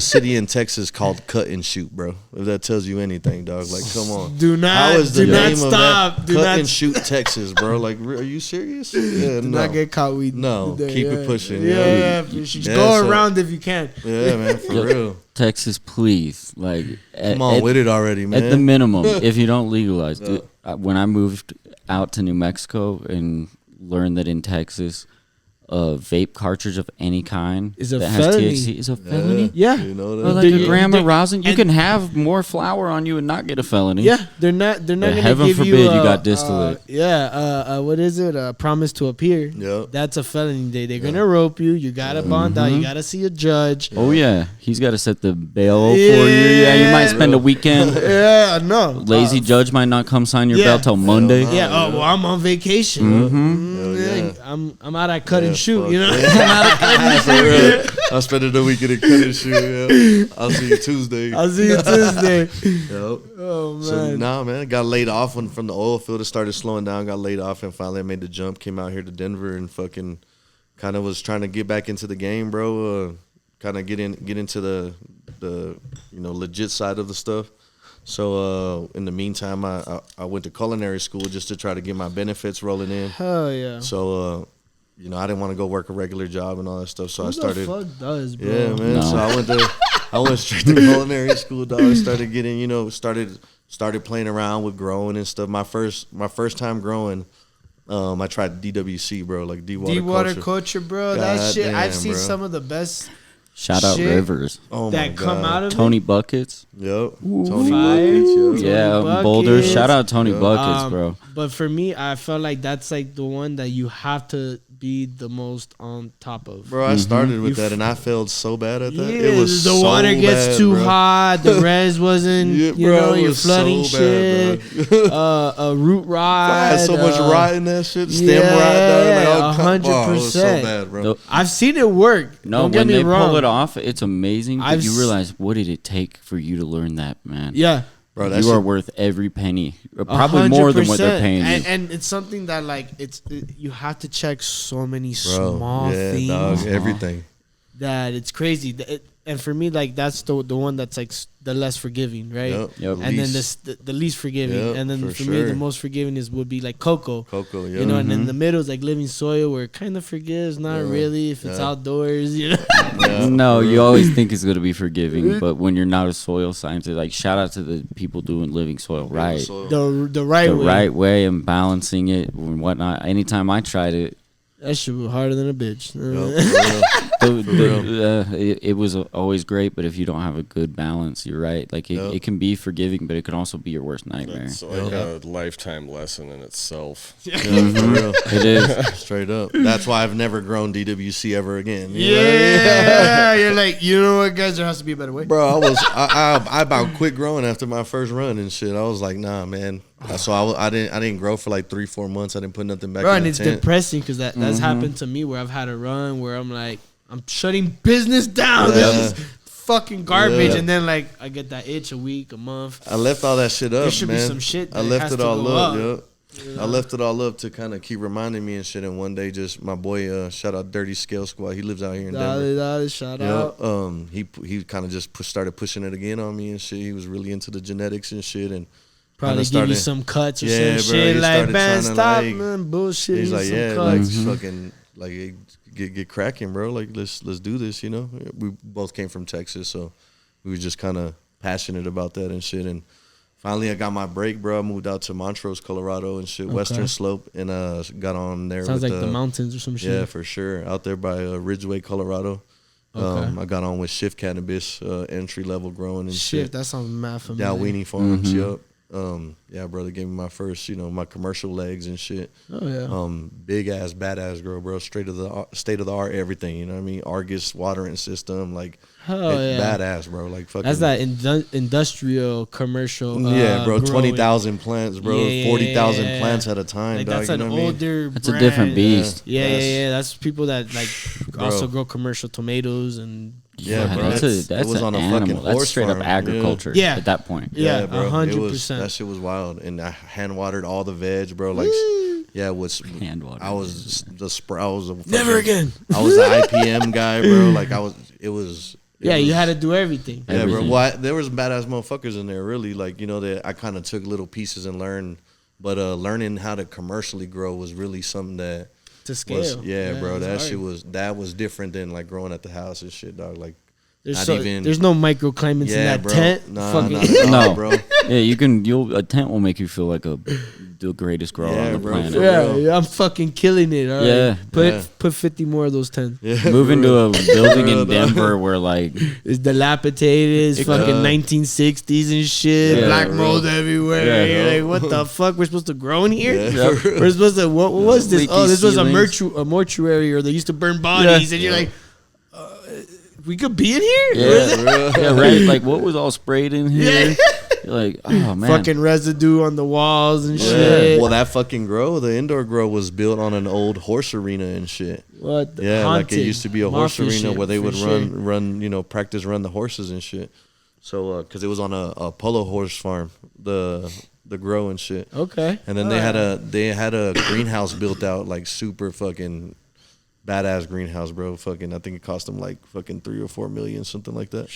city in Texas called Cut and Shoot, bro. If that tells you anything, dog. Like, come on. Do not, How is the do not name of stop. that? Do Cut not, and Shoot, Texas, bro. Like, are you serious? Yeah, do no. not get caught. No, keep it pushing, Yeah, yeah. you should Yeah, go so- around if you can. Yeah, man, for Yo, real. Texas, please. Like, Come on with it already, man. At the minimum, if you don't legalize, dude, when I moved out to New Mexico and learned that in Texas, a vape cartridge of any kind Is a that felony. has THC is a felony. Yeah. You know Or that? like a They- gram of they- rosin, you and- can have more flour on you and not get a felony. Yeah, they're not gonna heaven give forbid you got distillate. What is it? A promise to appear. Yep. That's a felony. They're gonna rope you. You gotta bond out. You gotta see a judge. Oh yeah, he's got to set the bail for you. Yeah, you might spend a weekend. Yeah, no. Lazy judge might not come sign your bail till Monday. Yeah. Oh well, I'm on vacation. I'm out at cut and shoot. fuck You know. yeah. For real. I spent the weekend at Cut and Shoot. Yeah. I'll see you Tuesday. I'll see you Tuesday. Yep. Oh man. So nah, man, got laid off from the oil field. It started slowing down. Got laid off, and finally I made the jump. Came out here to Denver and fucking kind of was trying to get back into the game, bro. Kind of get into the you know legit side of the stuff. So in the meantime, I went to culinary school just to try to get my benefits rolling in. Hell yeah. So you know I didn't want to go work a regular job and all that stuff. So Who I started. the fuck does, bro? Yeah, man. No. So I went straight to culinary school, dog. I started getting, you know, started playing around with growing and stuff. My first time growing, I tried DWC, bro, like Dewater culture, bro. God That shit, damn, I've seen bro. some of the best Shout out shit Rivers. Oh my that come God. out of Tony it. Buckets. Yep. Fire. Tony Buckets, yep. Yeah, Boulder. Buckets. Shout out Tony Yeah. Buckets, bro. But for me, I felt like that's like the one that you have to be the most on top of. Bro, I started with You that and I failed so bad at that. Yeah, It was the so water gets bad, too bro. hot. The res wasn't, Yeah, you bro, know, it you're was flooding so bad, shit. bro. A root rot. I had so much rot in that shit. Stem Yeah, rot, dog. Like, 100%. it was so bad, bro. The- I've seen it work. No, Don't get when me they wrong. pull it off, it's amazing. But I've you s- realize, what did it take for you to learn that, man? Yeah. Bro, that You are shit, worth every penny. Probably more than what they're 100%. paying you. And it's something that like you have to check so many bro. small Yeah, things dog. Everything. that it's crazy. And for me, like that's the one that's like the less forgiving, right? Yep. And then the least forgiving, Yep, and then for for me the sure. most forgiving would be like cocoa. Cocoa, yeah. You know, and then the middle is like living soil, where it kind of forgives, not really if it's Yeah. outdoors. You know, Yeah, No, for you real. always think it's going to be forgiving, but when you're not a soil scientist, like shout out to the people doing living soil right, So- the right the way. right way and balancing it and whatnot. Anytime I tried it, That shit was harder than a bitch. Yep, for real. it was always great. But if you don't have a good balance, you're right. Like Yep. it can be forgiving, but it can also be your worst nightmare. It's like a lifetime lesson in itself. Yeah, for real. It is. Straight up. That's why I've never grown DWC ever again. You know? Yeah, you're like, you know what, guys? There has to be a better way. Bro, I about quit growing after my first run and shit. I was like, nah, man. So I didn't grow for like 3-4 months. I didn't put nothing back Bro, in and the it's tent. depressing because that's happened to me where I've had a run where I'm like, I'm shutting business down. Yeah. This is fucking garbage. Yeah. And then like I get that itch a week, a month. I left all that shit up, There should be man. some shit I that left has it to all go up, up. yeah. I left it all up to kind of keep reminding me and shit. And one day, just my boy, shout out Dirty Scale Squad. He lives out here in Denver. Dolly, shout Yeah, out. he kind of just started pushing it again on me and shit. He was really into the genetics and shit, and Probably kinda give you started- some cuts or Yeah, some bro, shit. he Like, started man, trying to, stop, like- man, bullshit. he's Give like, some yeah, cuts. like fucking, like get cracking, bro. Like let's do this, you know. We both came from Texas, so we were just kind of passionate about that and shit. And finally, I got my break, bro. I moved out to Montrose, Colorado, and shit, Okay. Western Slope, and got on there. Sounds with like the mountains or some shit. Yeah, for sure. Out there by Ridgeway, Colorado. Okay. I got on with Shift Cannabis, entry level growing and Shit, shit. that sounds mad familiar. Dow Weenie Farms, yup. Yeah, brother gave me my first, my commercial legs and shit. Oh, yeah. Big ass, badass girl, bro. State of the art, everything. You know what I mean? Argus watering system, like Hell yeah. badass, bro. Like fucking. That's that industrial commercial. Yeah, bro. growing. 20,000 plants, bro. Yeah, 40,000 yeah. plants at a time, Like dog. that's You an know what I mean? older. That's a different brand. beast. Yeah. That's people that like Bro. also grow commercial tomatoes and. Yeah, Yeah, bro. that's it was an on a animal. fucking That's horse straight farm. up agriculture. Yeah. At that point. Yeah, bro. 100%. That shit was wild, and I hand watered all the veg, bro. Like, yeah, it was Hand water. I was the I was a Never again. I was the IPM guy, bro. Like it was. Yeah, you had to do everything. Yeah, bro. Everything. Well, there was badass motherfuckers in there, really. Like, that I kind of took little pieces and learned, but learning how to commercially grow was really something that To scale. was, yeah, bro. it's That hard. shit was different than like growing at the house and shit, dog. Like, There's, not even- there's no microclimates in yeah, that bro. tent. Nah, Fucking not at all, No. bro. Yeah, a tent will make you feel like the greatest grower Yeah, on the bro, planet. for yeah, real. yeah, I'm fucking killing it. All right. Yeah. Yeah. Put 50 more of those tents. Yeah, Move into a building real, in dog. Denver where like It's dilapidated. It's fucking 1960s and shit. Yeah, Black bro. mold everywhere. Yeah, You're like, what the fuck? We're supposed to grow in here? Yeah, for real. We're supposed to. What was this? Leaky Oh, this was ceilings. a mortuary, or they used to burn bodies, Yeah. and you're like, we could be in here. Yeah. What is it? For real. yeah, right. Like what was all sprayed in here? Yeah. You're like, oh man. Fucking residue on the walls and Yeah. shit. Well, that fucking grow, the indoor grow, was built on an old horse arena and shit. What? The Yeah, like it haunted used to be a horse mafia arena shit, where they for would sure. run, practice run the horses and shit. So, because it was on a polo horse farm, the grow and shit. Okay. And then they had a greenhouse built out, like super fucking badass greenhouse, bro. Fucking, I think it cost them like fucking $3 or $4 million, something like that.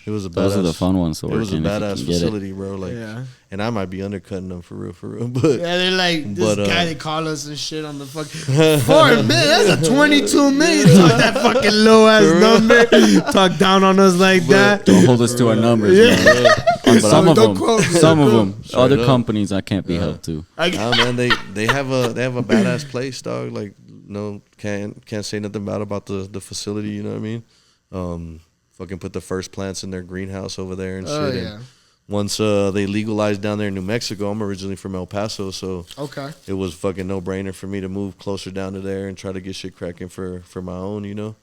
It was a badass. Those are the fun ones to It work was a in if you badass can get it. facility, bro. Like, Yeah. and I might be undercutting them for real, but Yeah, they're like this But, guy. They call us and shit on the fucking 4 million. That's a 22 million. Talk that fucking low ass number. Talk down on us like that. Don't hold us to our numbers, Yeah. man. Some of them. Some of them. Straight Other up. companies I can't be held to. Nah, man, they have a badass place, dog. Like, no, can't say nothing bad about the facility. You know what I mean? Fucking put the first plants in their greenhouse over there and shit. Yeah. And once they legalized down there in New Mexico, I'm originally from El Paso, so Okay. it was fucking no brainer for me to move closer down to there and try to get shit cracking for my own, you know.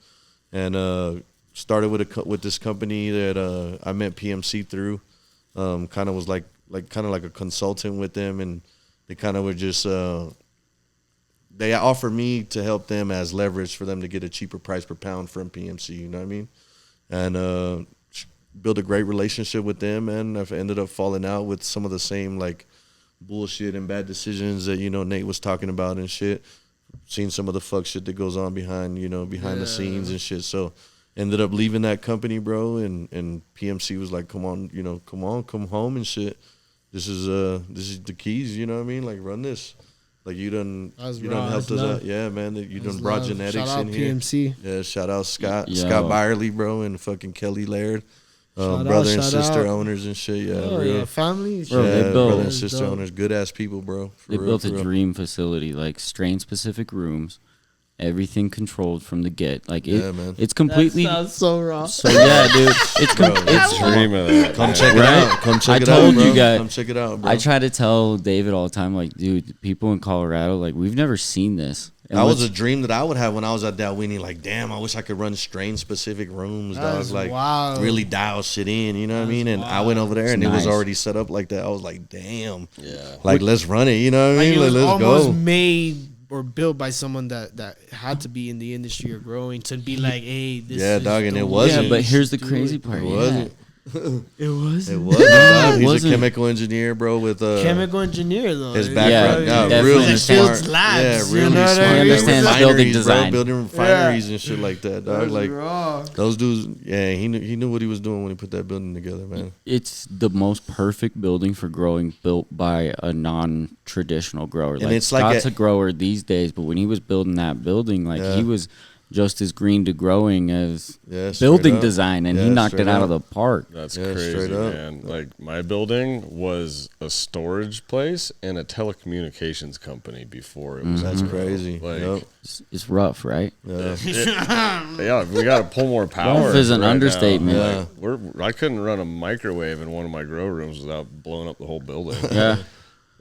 And started with this company that I met PMC through. Kind of was like a consultant with them, and they kind of were just they offered me to help them as leverage for them to get a cheaper price per pound from PMC. You know what I mean? And built a great relationship with them, and I've ended up falling out with some of the same like bullshit and bad decisions that Nate was talking about and shit. Seen some of the fuck shit that goes on behind the scenes and shit. So ended up leaving that company, bro, and PMC was like, come on, come home and shit. This is the keys, you know what I mean? Like, run this. Like, you done helped us out. Yeah, man, you done brought genetics in here. PMC. Yeah, shout out Scott Yeah. Byerly, bro, and fucking Kelly Laird. Shout Brother out, and shout sister out. owners and shit. Yeah, Oh, real. yeah, family. Bro, Yeah, they built- brother and That's sister dope. owners, good ass people, bro. For They real, built for a real. dream facility, like strain specific rooms, everything controlled from the get. Like Yeah, man. it's completely. That sounds so raw. So yeah, dude, it's Bro, it's Dream of that. Come man. check it Right? out. Come check I it told out, bro. you guys- Come check it out, bro. I try to tell David all the time, like, dude, people in Colorado, like, we've never seen this. And That was what's- a dream that I would have when I was at Dalwini. Like, damn, I wish I could run strain specific rooms, That's dog. Like, wild. really dial shit in. You know what I mean? And I wild. went over there and It's it was nice. already set up like that. I was like, damn. Yeah. Like, let's run it. You know what I Like, mean? it was Like, let's almost go. made or built by someone that had to be in the industry or growing to be like, hey, this Yeah, is dog, and the it way wasn't. Yeah, but here's the do crazy it. part. It yeah. wasn't. It was. It wasn't. dog. He's wasn't. a chemical engineer, bro, with chemical engineer though. his Yeah, background. Yeah, Yeah, definitely. really Like smart. Fields Labs, Yeah, you really know what I smart. mean? He understands Refineries, building bro, design. building refineries and shit like that, dog. That's Like, raw. those dudes, yeah, he knew what he was doing when he put that building together, man. It's the most perfect building for growing, built by a non-traditional grower. And Like, it's like Scott's a- a grower these days, but when he was building that building, like, Yeah. he was just as green to growing as Yeah, straight building up. design, and he Yeah, knocked straight it out up. of the park. That's Yeah, crazy, straight up. man. Like, my building was a storage place and a telecommunications company before it was. That's a grow. crazy. Like, Yep. It's rough, right? Yeah. yeah, we got to pull more power. Rough is an right understatement. now. Like, I couldn't run a microwave in one of my grow rooms without blowing up the whole building. Yeah.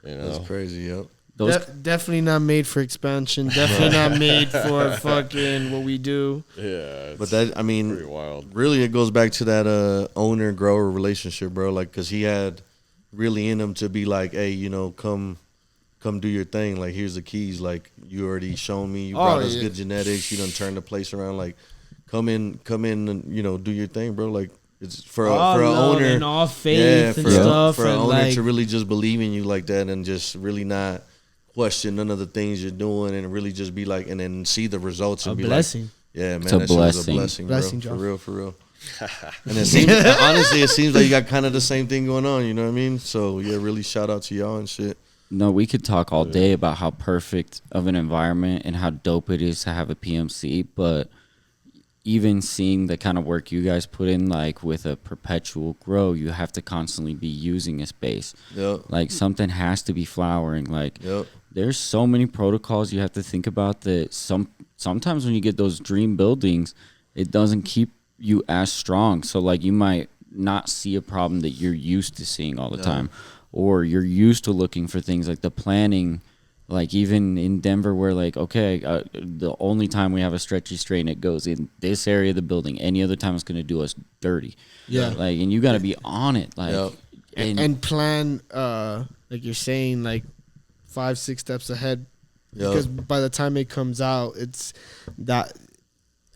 You know, That's crazy. Yep. Those Definitely not made for expansion. Definitely not made for fucking what we do. yeah. But that, I mean, pretty wild. really, it goes back to that owner grower relationship, bro. Like, cause he had really in him to be like, hey, come do your thing. Like, here's the keys. Like, you already shown me. You brought us yeah. good genetics. You done turned the place around. Like, come in, and do your thing, bro. Like, it's for a love owner and all faith yeah, and for stuff. for an and owner like, to really just believe in you like that and just really not question none of the things you're doing and really just be like, and then see the results and a be blessing. like, yeah, man, It's a that shit was a blessing. blessing, Blessing, bro. John. For real, for real. And it seems, honestly, it seems like you got kind of the same thing going on. You know what I mean? So yeah, really shout out to y'all and shit. No, we could talk all day about how perfect of an environment and how dope it is to have a PMC, but even seeing the kind of work you guys put in, like with a perpetual grow, you have to constantly be using a space. Yep. Like something has to be flowering. Like Yep. there's so many protocols you have to think about that sometimes when you get those dream buildings, it doesn't keep you as strong. So like you might not see a problem that you're used to seeing all the time, or you're used to looking for things like the planning. Like even in Denver where like, okay, the only time we have a stretchy strain, it goes in this area of the building. Any other time it's going to do us dirty. Yeah. Like, and you got to be on it. Like, Yep. And plan, like you're saying, like 5-6 steps ahead. Yep. Because by the time it comes out, it's that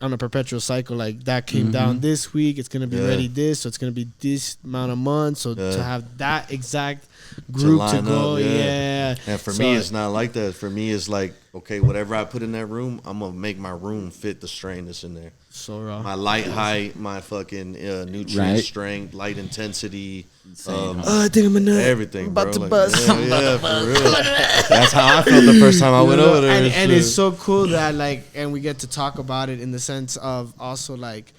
on a perpetual cycle. Like that came down this week. It's gonna be Yeah. ready this, so it's gonna be this amount of months. So Yeah. to have that exact group to line go, up, yeah. yeah. And for So- me, it's not like that. For me, it's like, okay, whatever I put in that room, I'm gonna make my room fit the strain that's in there. so raw. My light height, my fucking nutrient Right. strength, light intensity, Insane, huh? I think I'm gonna everything, about bro. to Like, bust. yeah, for real. That's how I felt the first time I went over there. and shit. it's so cool that like, and we get to talk about it in the sense of also like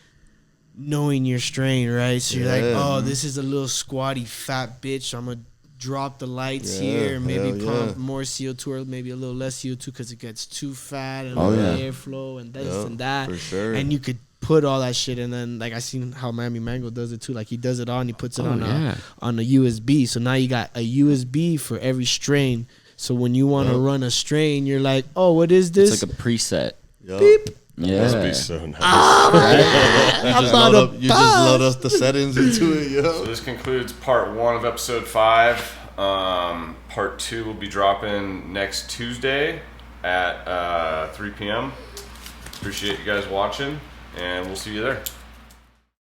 knowing your strain, right? So you're like, Yeah, oh, man. this is a little squatty fat bitch. So I'm gonna drop the lights Yeah, here, maybe hell pump yeah. more CO2 or maybe a little less CO2 because it gets too fat and Oh, the yeah. airflow and this Yeah, and that. for sure. And you could put all that shit, and then like I seen how Miami Mango does it too. Like he does it on, he puts it on a USB. So now you got a USB for every strain. So when you want to run a strain, you're like, oh, what is this? It's like a preset. Yup. Beep. Yeah. Must be so nice. I'm not Load a up, you just load up the settings into it, So yo. this concludes part 1 of episode 5. Part 2 will be dropping next Tuesday at 3 p.m. Appreciate you guys watching, and we'll see you there.